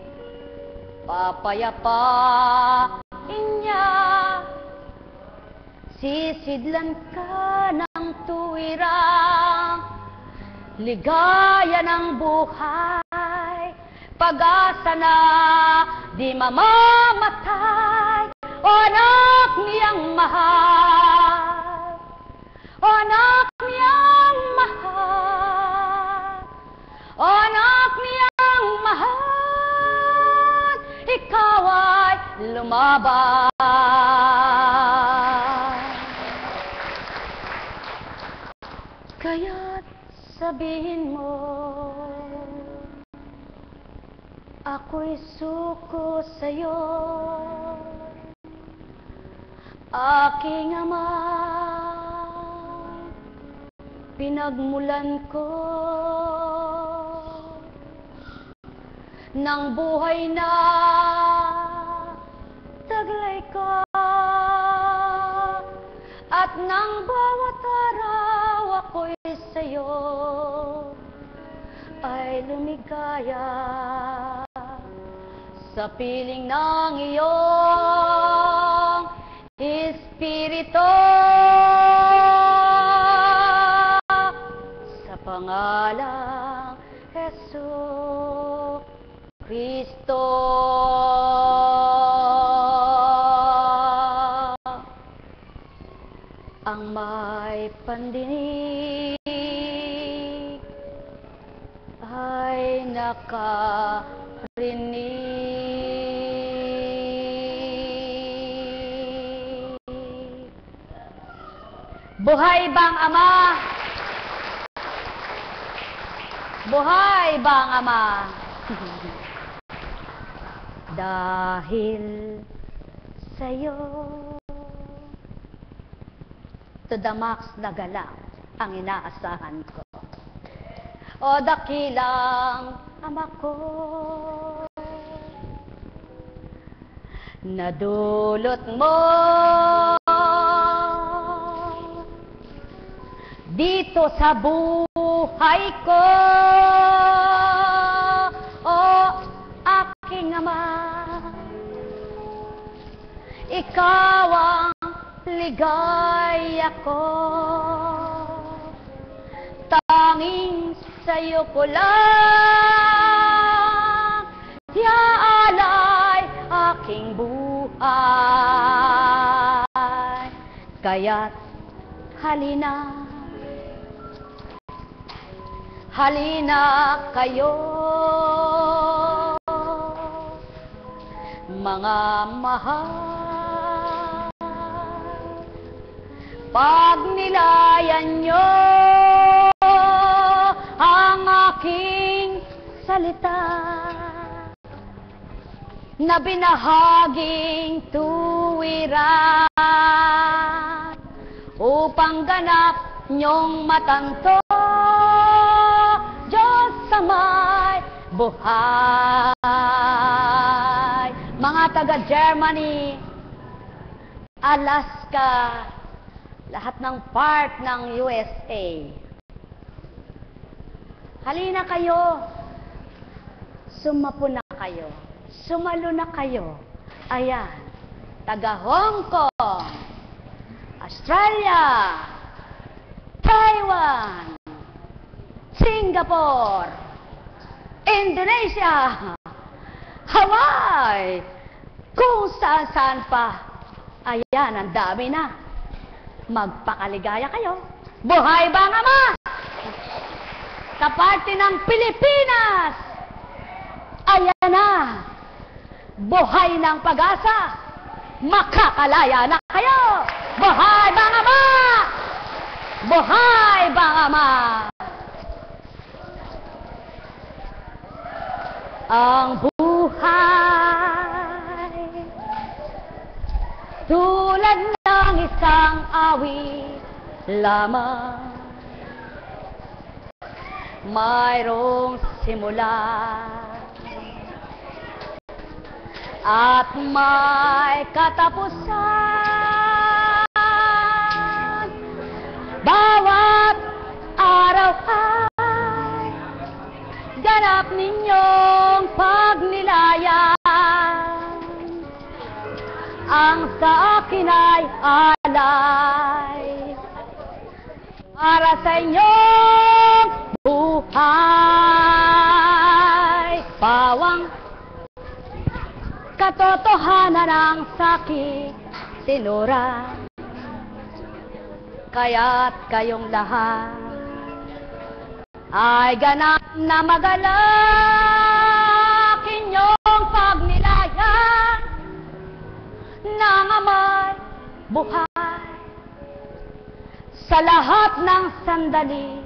papayapain niya. Sisidlan ka ng tuwirang ligaya ng buhay, pag-asa na di mamamatay O anak niyang mahal, o anak niyang mahal, o anak niyang mahal, ikaw ay lumaban. Kaya't sabihin mo, ako'y suko sa'yo, aking ama, pinagmulan ko ng buhay na taglay ka, at ng bawat araw ako'y sa'yo ay lumigaya sa piling ng iyong Espiritu, sa pangalang Jesucristo. Ang may pandinig ay nakarinig. Buhay bang Ama? Buhay bang Ama? Dahil sa'yo, to the max na galak ang inaasahan ko. O dakilang Ama ko, nadulot mo dito sa buhay ko, o aking Ama, ikaw ang ligaya ko, tanging sa'yo ko lang iaalay aking buhay. Kaya't halina, halina kayo, mga mahal, pagnilayan nyo ang aking salita na binahaging tuwiran, upang ganap nyong matanto, Diyos sa may buhay. Mga taga Germany, Alaska, lahat ng part ng USA, halina kayo, sumapo na kayo, sumalo na kayo. Ayan, taga Hong Kong, Australia, Taiwan, Singapore, Indonesia, Hawaii, kung saan-saan pa. Ayan, ang dami na. Magpakaligaya kayo. Buhay bang Ama? Kaparte ng Pilipinas, ayan na. Buhay ng pag-asa, makakalaya na kayo. Buhay bang Ama? Buhay bang Ama? Ang buhay tulad ng isang awit lamang, mayroong simula at may katapusan. Bawat araw ay ganap ninyong pagnilayan. Ang sa akin ay alay para sa inyong buhay. Pawang katotohanan ng sakit sinura. Kaya't kayong lahat ay ganap na magalak inyong pagnilayan ng amay buhay. Sa lahat ng sandali,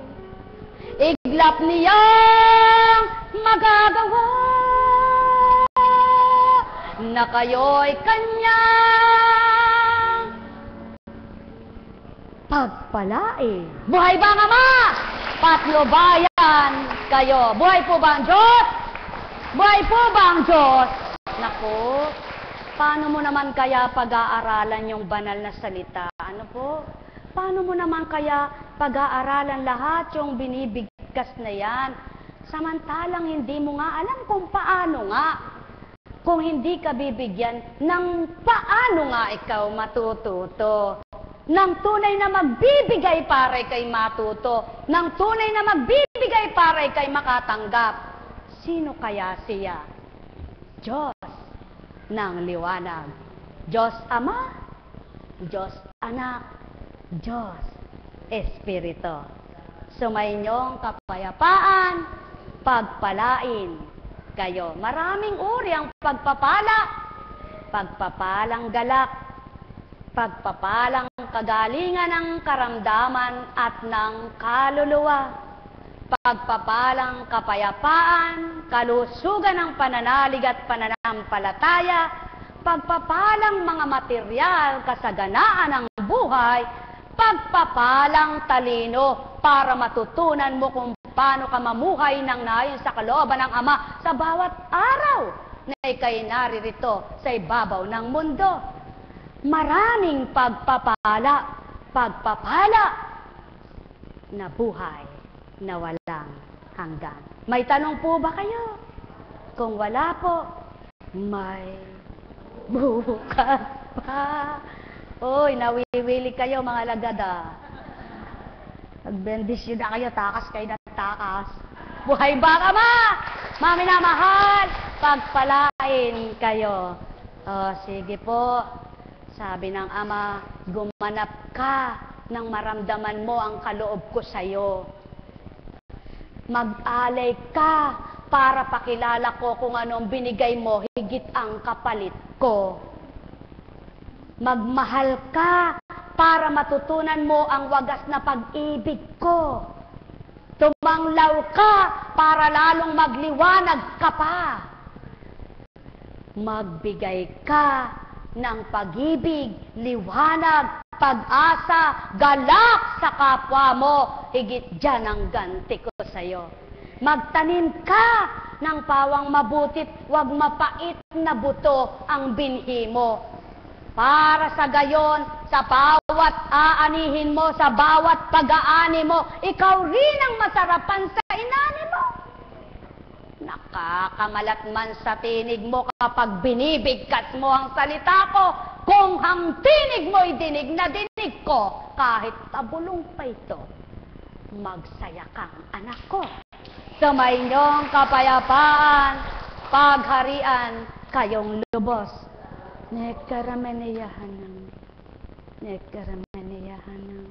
iglap niyang magagawa na kayo'y kanyang pagpalain. Buhay ba ang Ama? Patnubayan kayo. Buhay po ba ang Diyos? Buhay po ba ang Diyos? Naku, paano mo naman kaya pag-aaralan yung banal na salita? Ano po? Paano mo naman kaya pag-aaralan lahat yung binibigkas na yan? Samantalang hindi mo nga alam kung paano nga. Kung hindi ka bibigyan ng paano nga ikaw matututo. Ng tunay na magbibigay para kay matuto. Ng tunay na magbibigay para kay makatanggap. Sino kaya siya? Diyos ng liwanag. Diyos Ama, Diyos Anak, Diyos Espiritu. Sumayinyong kapayapaan, pagpalain kayo. Maraming uri ang pagpapala, pagpapalang galak, pagpapalang kagalingan ng karamdaman at ng kaluluwa, pagpapalang kapayapaan, kalusugan ng pananalig at pananampalataya, pagpapalang mga material, kasaganaan ng buhay, pagpapalang talino para matutunan mo kung paano ka mamuhay ng nayon sa kalooban ng Ama sa bawat araw na ikay naririto sa ibabaw ng mundo. Maraming pagpapala na buhay na walang hanggan. May tanong po ba kayo? Kung wala po, may bukas pa. Oy, nawiwili kayo mga lagada. Nagbendisyon na kayo, takas kayo na takas. Buhay ba ka ma? Mami na mahal, pagpalain kayo. Sige po. Sabi ng Ama, gumanap ka nang maramdaman mo ang kaloob ko sa'yo. Mag-alay ka para pakilala ko kung anong binigay mo, higit ang kapalit ko. Magmahal ka para matutunan mo ang wagas na pag-ibig ko. Tumanglaw ka para lalong magliwanag ka pa. Magbigay ka ng pag-ibig, liwanag, pag-asa, galak sa kapwa mo, higit dyan ang ganti ko sa'yo. Magtanim ka ng pawang mabutit, wag mapait na buto ang binhi mo. Para sa gayon, sa bawat aanihin mo, sa bawat pag-aani mo, ikaw rin ang masarapan sa inani mo. Nakakamalat man sa tinig mo kapag binibigkas mo ang salita ko. Kung ang tinig mo'y dinig na dinig ko, kahit tabulong pa ito, magsaya kang anak ko. Sumayinyong kapayapaan, pagharian, kayong lubos. Nekaramaniyahanang, nekaramaniyahanang,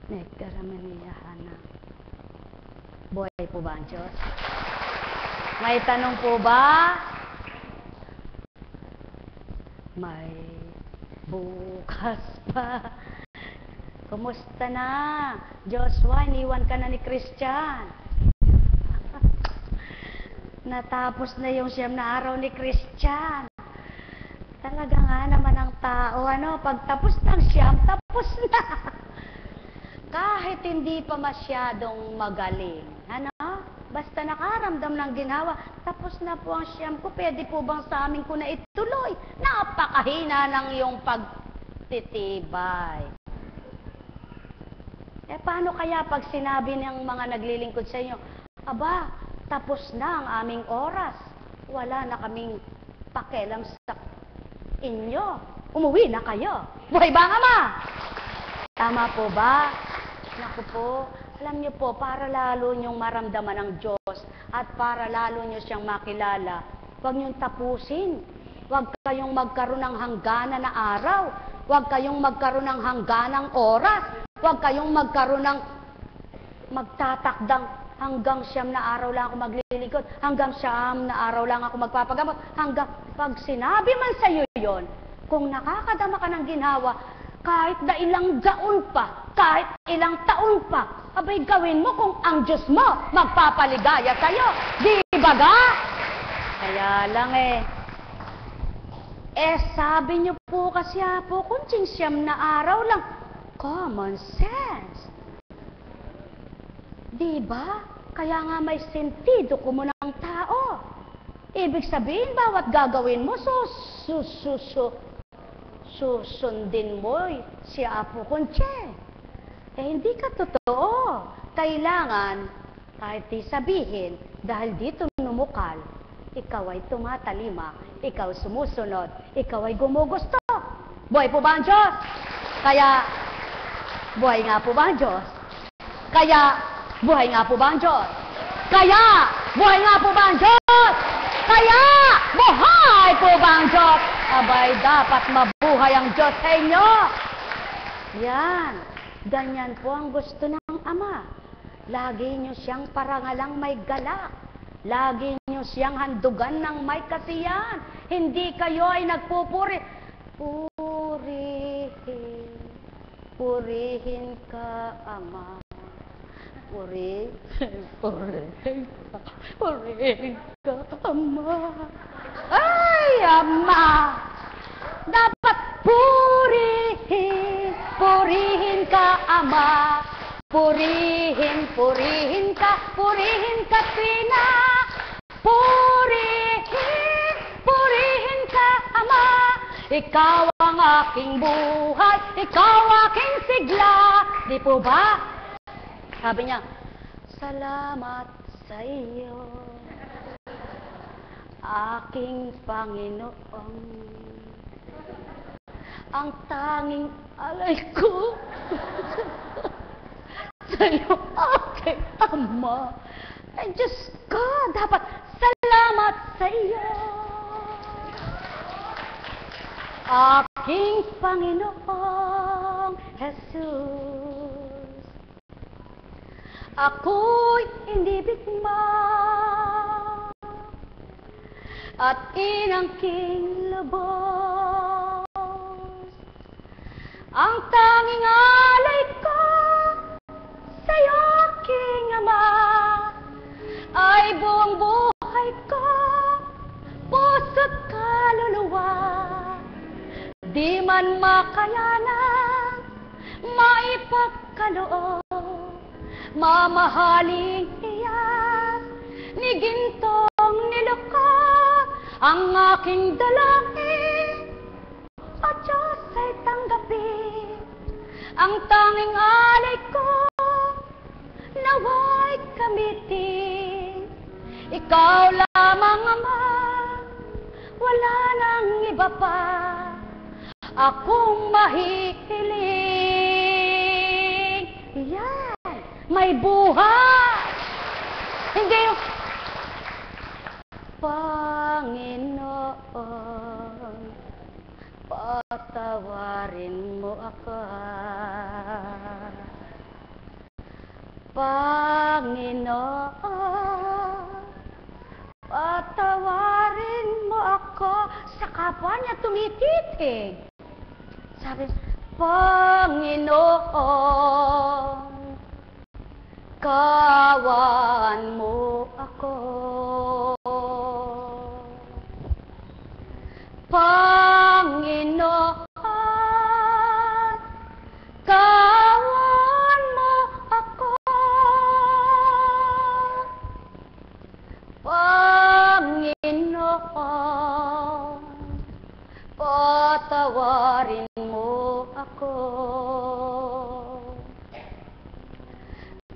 nekaramaniyahanang. Buhay po ba ang Diyos? May tanong po ba? May bukas pa. Kumusta na? Joshua, iniwan ka na ni Christian. Natapos na yung 9 na araw ni Christian. Talaga nga naman ang tao, pagtapos ng 9, tapos na. Kahit hindi pa masyadong magaling, basta nakaramdam ng ginawa, tapos na po ang 9 ko, pwede po bang sa amin ko na ituloy? Napakahina ng iyong pagtitibay. Paano kaya pag sinabi ng mga naglilingkod sa inyo, aba, tapos na ang aming oras, wala na kaming pakialam sa inyo, umuwi na kayo. Buhay ba nga ma? Tama po ba? Naku po, alam niyo po, para lalo niyong maramdaman ang Diyos at para lalo niyo siyang makilala, huwag niyong tapusin. Huwag kayong magkaroon ng hangganan na araw. Huwag kayong magkaroon ng hangganang oras. Huwag kayong magkaroon ng magtatakdang hanggang 9 na araw lang ako maglilingkod, hanggang 9 na araw lang ako magpapagamot, hanggang pag sinabi man sa iyo yon, kung nakakadama ka ng ginhawa, kahit na ilang taon pa, kahit ilang taon pa, abay gawin mo kung ang Diyos mo magpapaligaya sa iyo. Di ba ga? Kaya lang sabi niyo po kasi po, kung 9 na araw lang, common sense. Diba? Kaya nga may sentido ko mo ng tao. Ibig sabihin, bawat gagawin mo, susundin mo si Apo Conche. Hindi ka totoo. Kailangan, kahit di sabihin, dahil dito numukal, ikaw ay tumatalima, ikaw sumusunod, ikaw ay gumugusto. Buhay po ba ang Diyos? Kaya, buhay nga po ba ang Diyos? Kaya, buhay nga po ba ang Diyos? Kaya, buhay nga po ba ang Diyos? Kaya, buhay po ba ang Diyos? Abay, dapat mabuhay ang Diyos sa inyo. Yan. Ganyan po ang gusto ng Ama. Lagi niyo siyang parangalang may galak. Lagi niyo siyang handugan ng may kasiyahan. Hindi kayo ay nagpupuri. Purihin ka, Ama. Purihin ka, Ama. Ay, Ama! Dapat purihin ka, Ama. Purihin ka, Trina. Purihin ka, Ama. Ikaw ang aking buhay, ikaw aking sigla. Di po ba? Sabi niya, salamat sa iyo, aking Panginoon. Ang tanging alay ko sa iyo, aking Ama. Ay, Diyos ko, dapat salamat sa iyo, aking Panginoong Jesus. Ako'y inibig mo at inangking lubos. Ang tanging alay ko sa'yo, aking Ama, ay buong buhay ko, puso't kaluluwa. Di man makayanan, maipagkaloob, mamahaling iyan, ni gintong niluka, ang aking dalangin, at Diyos ay tanggapin. Ang tanging alay ko, nawa'y gamitin. Ikaw lamang, Ama, wala nang iba pa akong mahihiling. Yan, may buhay. Hindi yung Panginoon, patawarin mo ako. Panginoon, patawarin mo ako. Sa kapwa niya tumititig. Sabi, Panginoon, kawan mo ako. Panginoon, kawan mo ako. Panginoon, patawarin mo ako.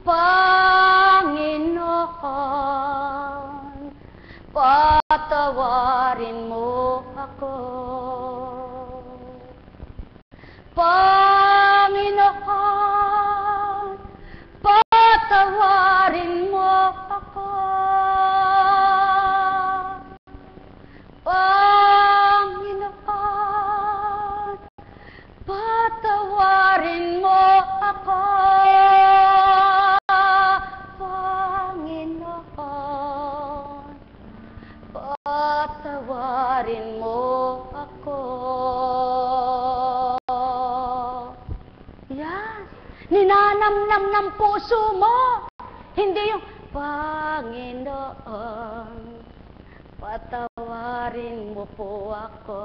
Panginoon, patawarin mo ako. Panginoon, patawarin mo ako. Panginoon, Patawarin mo ako. Yan. Ninanamnam ng puso mo. Hindi yung, Panginoon, patawarin mo po ako.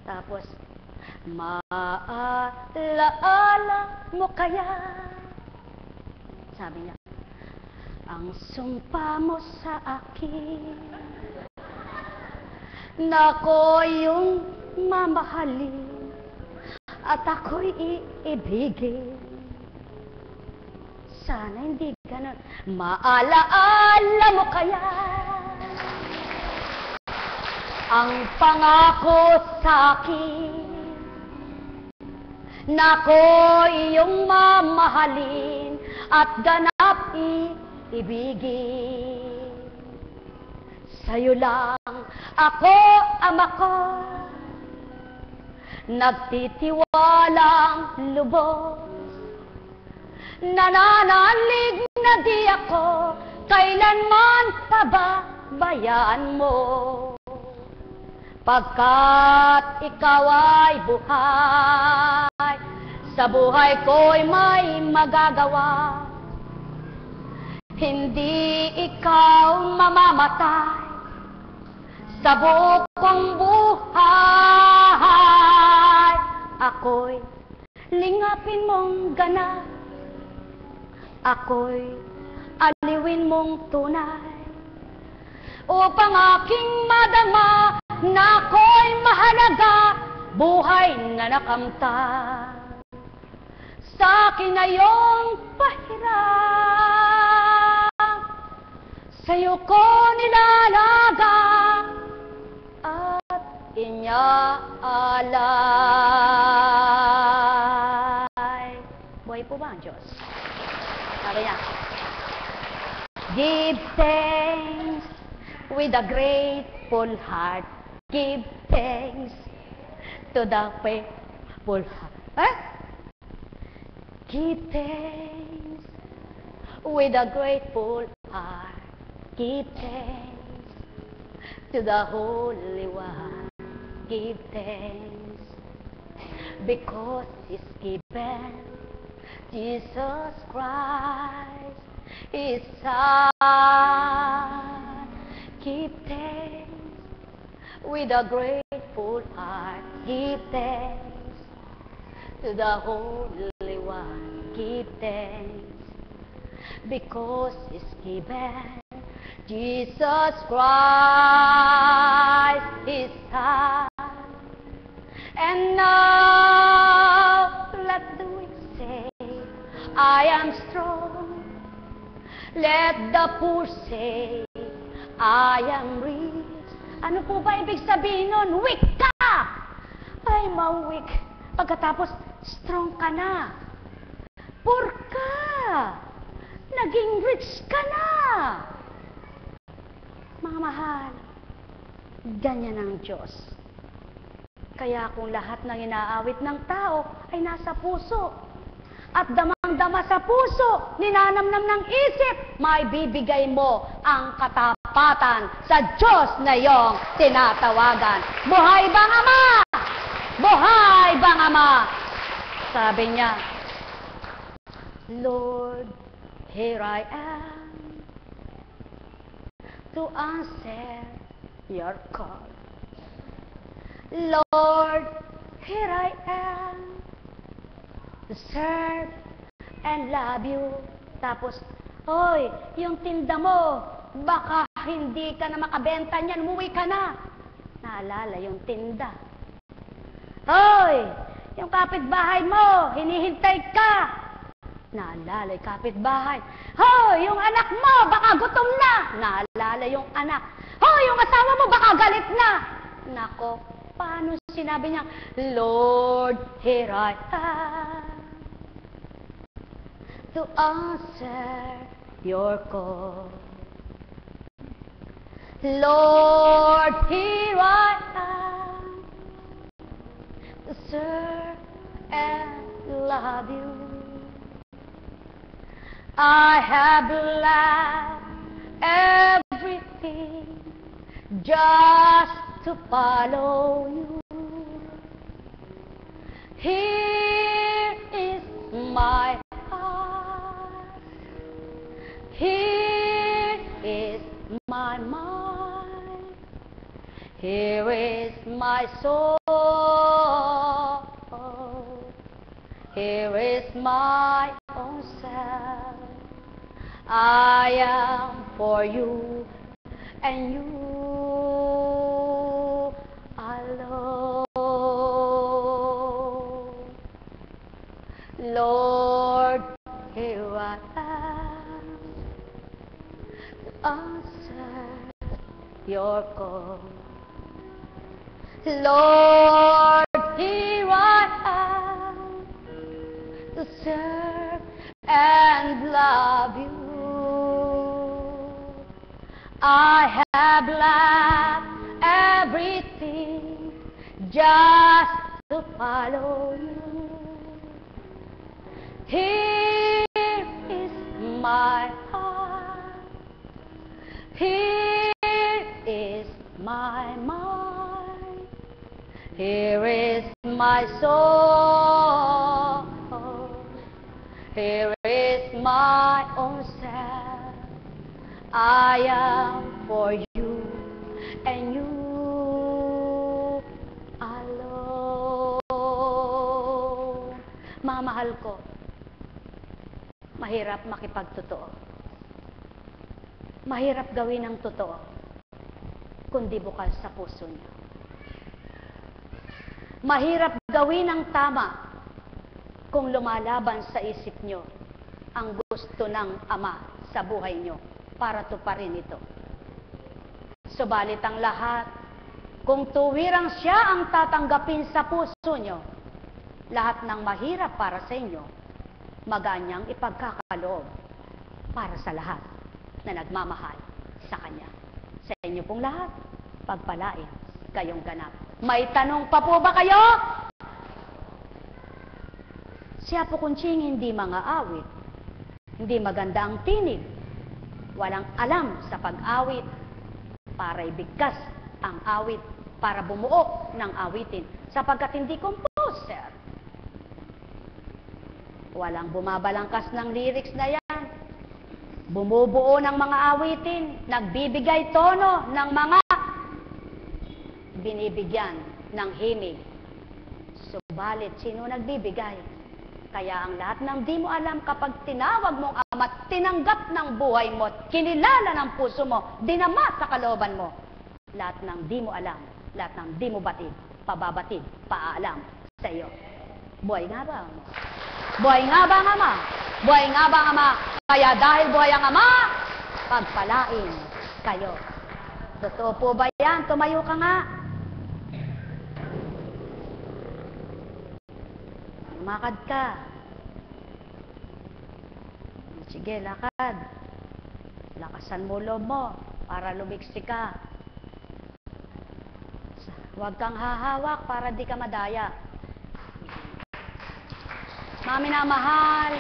Tapos, maalaala mo kaya, sabi niya, ang sumpa mo sa akin, na ako yung mamahalin at ako'y iibigin. Sana hindi ganun. Maalaala mo kaya ang pangako sa akin, na ako iyong mamahalin at ganap iibigin. Sa'yo lang ako, Ama ko, nagtitiwalang lubos, nananalig na di ako kailanman pababayaan mo. Pagkat ikaw ay buhay, sa buhay ko'y may magagawa. Hindi ikaw mamamatay sa buong buhay. Ako'y lingapin mong ganap, ako'y aliwin mong tunay, upang aking madama na ako'y mahalaga, buhay na nakamtan. Sa akin na iyong pahiram, sa'yo ko nilalaga at inyaalay. Buhay po ba ang Diyos? Sabi niya, give thanks with a grateful heart. Give thanks to the faithful heart. Give thanks with a grateful heart. Give thanks to the Holy One. Give thanks because He's given Jesus Christ, His Son. Give thanks with a grateful heart. Give thanks to the Holy One. Give thanks because He's given Jesus Christ, His Son. And now let the weak say, I am strong. Let the poor say, I am rich. Ano po ba ibig sabihin nun? Weak ka! Ay, ma-weak. Pagkatapos, strong ka na. Poor ka. Naging rich ka na. Mga mahal, ganyan ang Diyos. Kaya kung lahat ng inaawit ng tao ay nasa puso, at damang-dama sa puso, ninanamnam ng isip, may bibigay mo ang katapatan sa Diyos na iyong tinatawagan. Buhay bang Ama? Buhay bang Ama? Sabi niya, Lord, here I am to answer your call. Lord, here I am to serve and love you. Tapos, hoy, yung tinda mo, baka hindi ka na makabenta niyan, umuwi ka na. Naalala yung tinda. Hoy, yung kapitbahay mo, hinihintay ka. Naalala yung kapitbahay. Hoy, yung anak mo, baka gutom na. Naalala yung anak. Hoy, yung asawa mo, baka galit na. Nako, paano sinabi niya, Lord, here I am to answer your call. Lord, here I am to serve and love you. I have left everything just to follow you. Here is my heart. Here is my mind. Here is my soul. Here is my own self. I am for you and you alone. Lord, here I am to answer your call. Lord, here I am to serve and love you. I have left everything just to follow you. Here is my heart. Here is my mind. Here is my soul. Here is my own self. I am for you and you alone. Mga mahal ko, mahirap makipagtotoo. Mahirap gawin ang totoo, kundi bukal sa puso niyo. Mahirap gawin ang tama kung lumalaban sa isip niyo ang gusto ng Ama sa buhay niyo para tuparin ito. Subalit ang lahat, kung tuwirang siya ang tatanggapin sa puso niyo, lahat ng mahirap para sa inyo, maganyang ipagkakaloob para sa lahat na nagmamahal sa Kanya. Sa inyo pong lahat, pagpalain kayong ganap. May tanong pa po ba kayo? Siya po kunching hindi mga awit, hindi maganda ang tinig, walang alam sa pag-awit, para ibigkas ang awit, para bumuo ng awitin, sapagkat hindi composer. Walang bumabalangkas ng lyrics na yan. Bumubuo ng mga awitin, nagbibigay tono ng mga binibigyan ng himig. Subalit, sino nagbibigay? Kaya ang lahat ng di mo alam kapag tinawag mong Ama, tinanggap ng buhay mo, kinilala ng puso mo, dinama sa kalooban mo. Lahat ng di mo alam, lahat ng di mo batid, pababatid, paaalam sa iyo. Buhay nga ba? Buhay nga ba ang Ama? Buhay nga ba ang Ama? Kaya dahil buhay ang Ama, pagpalain kayo. Totoo po ba yan? Tumayo ka nga. Lumakad ka. Sige, lakad. Lakasan mo loob mo para lumiksi ka. Huwag kang hahawak para di ka madaya. Mami na mahal,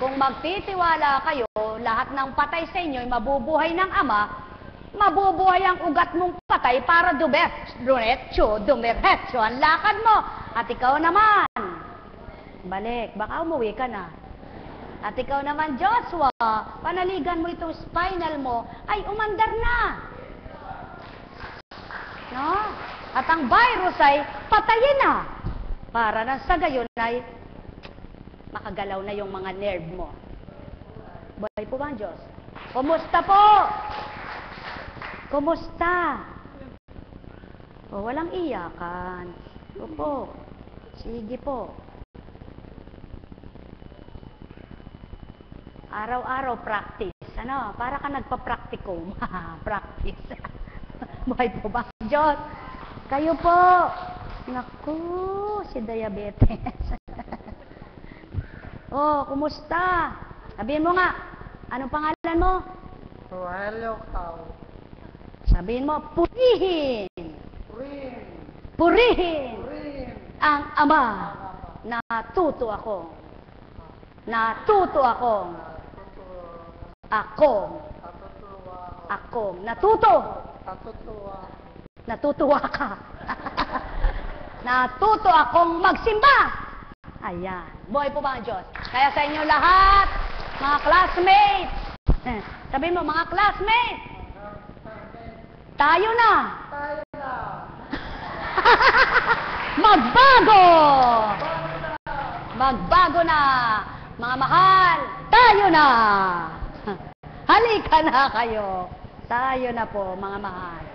kung magtitiwala kayo, lahat ng patay sa inyo ay mabubuhay ng Ama, mabubuhay ang ugat mong patay para dumiretso ang lakad mo. At ikaw naman, balik, baka umuwi ka na. At ikaw naman, Joshua, panaligan mo itong spinal mo, ay umandar na. No? At ang virus ay patayin na. Para na sa gayon ay makagalaw na yung mga nerve mo. Buhay po ba ang Diyos? Kumusta po? Kumusta? O, walang iyakan. Opo. Sige po. Araw-araw practice. Ano? Para ka nagpa-practicum. Practice. Buhay po ba ang Diyos? Kayo po. Naku, si diabetes. Oh, kumusta? Sabihin mo nga, anong pangalan mo? Rogelio Cao. Sabihin mo, purihin. Purihin. Purihin. Purihin. Ang Ama. Natuto ako. Natuto ako. Ako. Natutuwa. Ako. Natuto. Natutuwa. Natutuwa ka. Natuto akong magsimba. Ayan. Buhay po ba ang Diyos? Kaya sa inyo lahat, mga classmates, sabi mo, mga classmates, tayo na. Tayo na. Magbago! Magbago na! Mga mahal, tayo na! Halika na kayo! Tayo na po, mga mahal.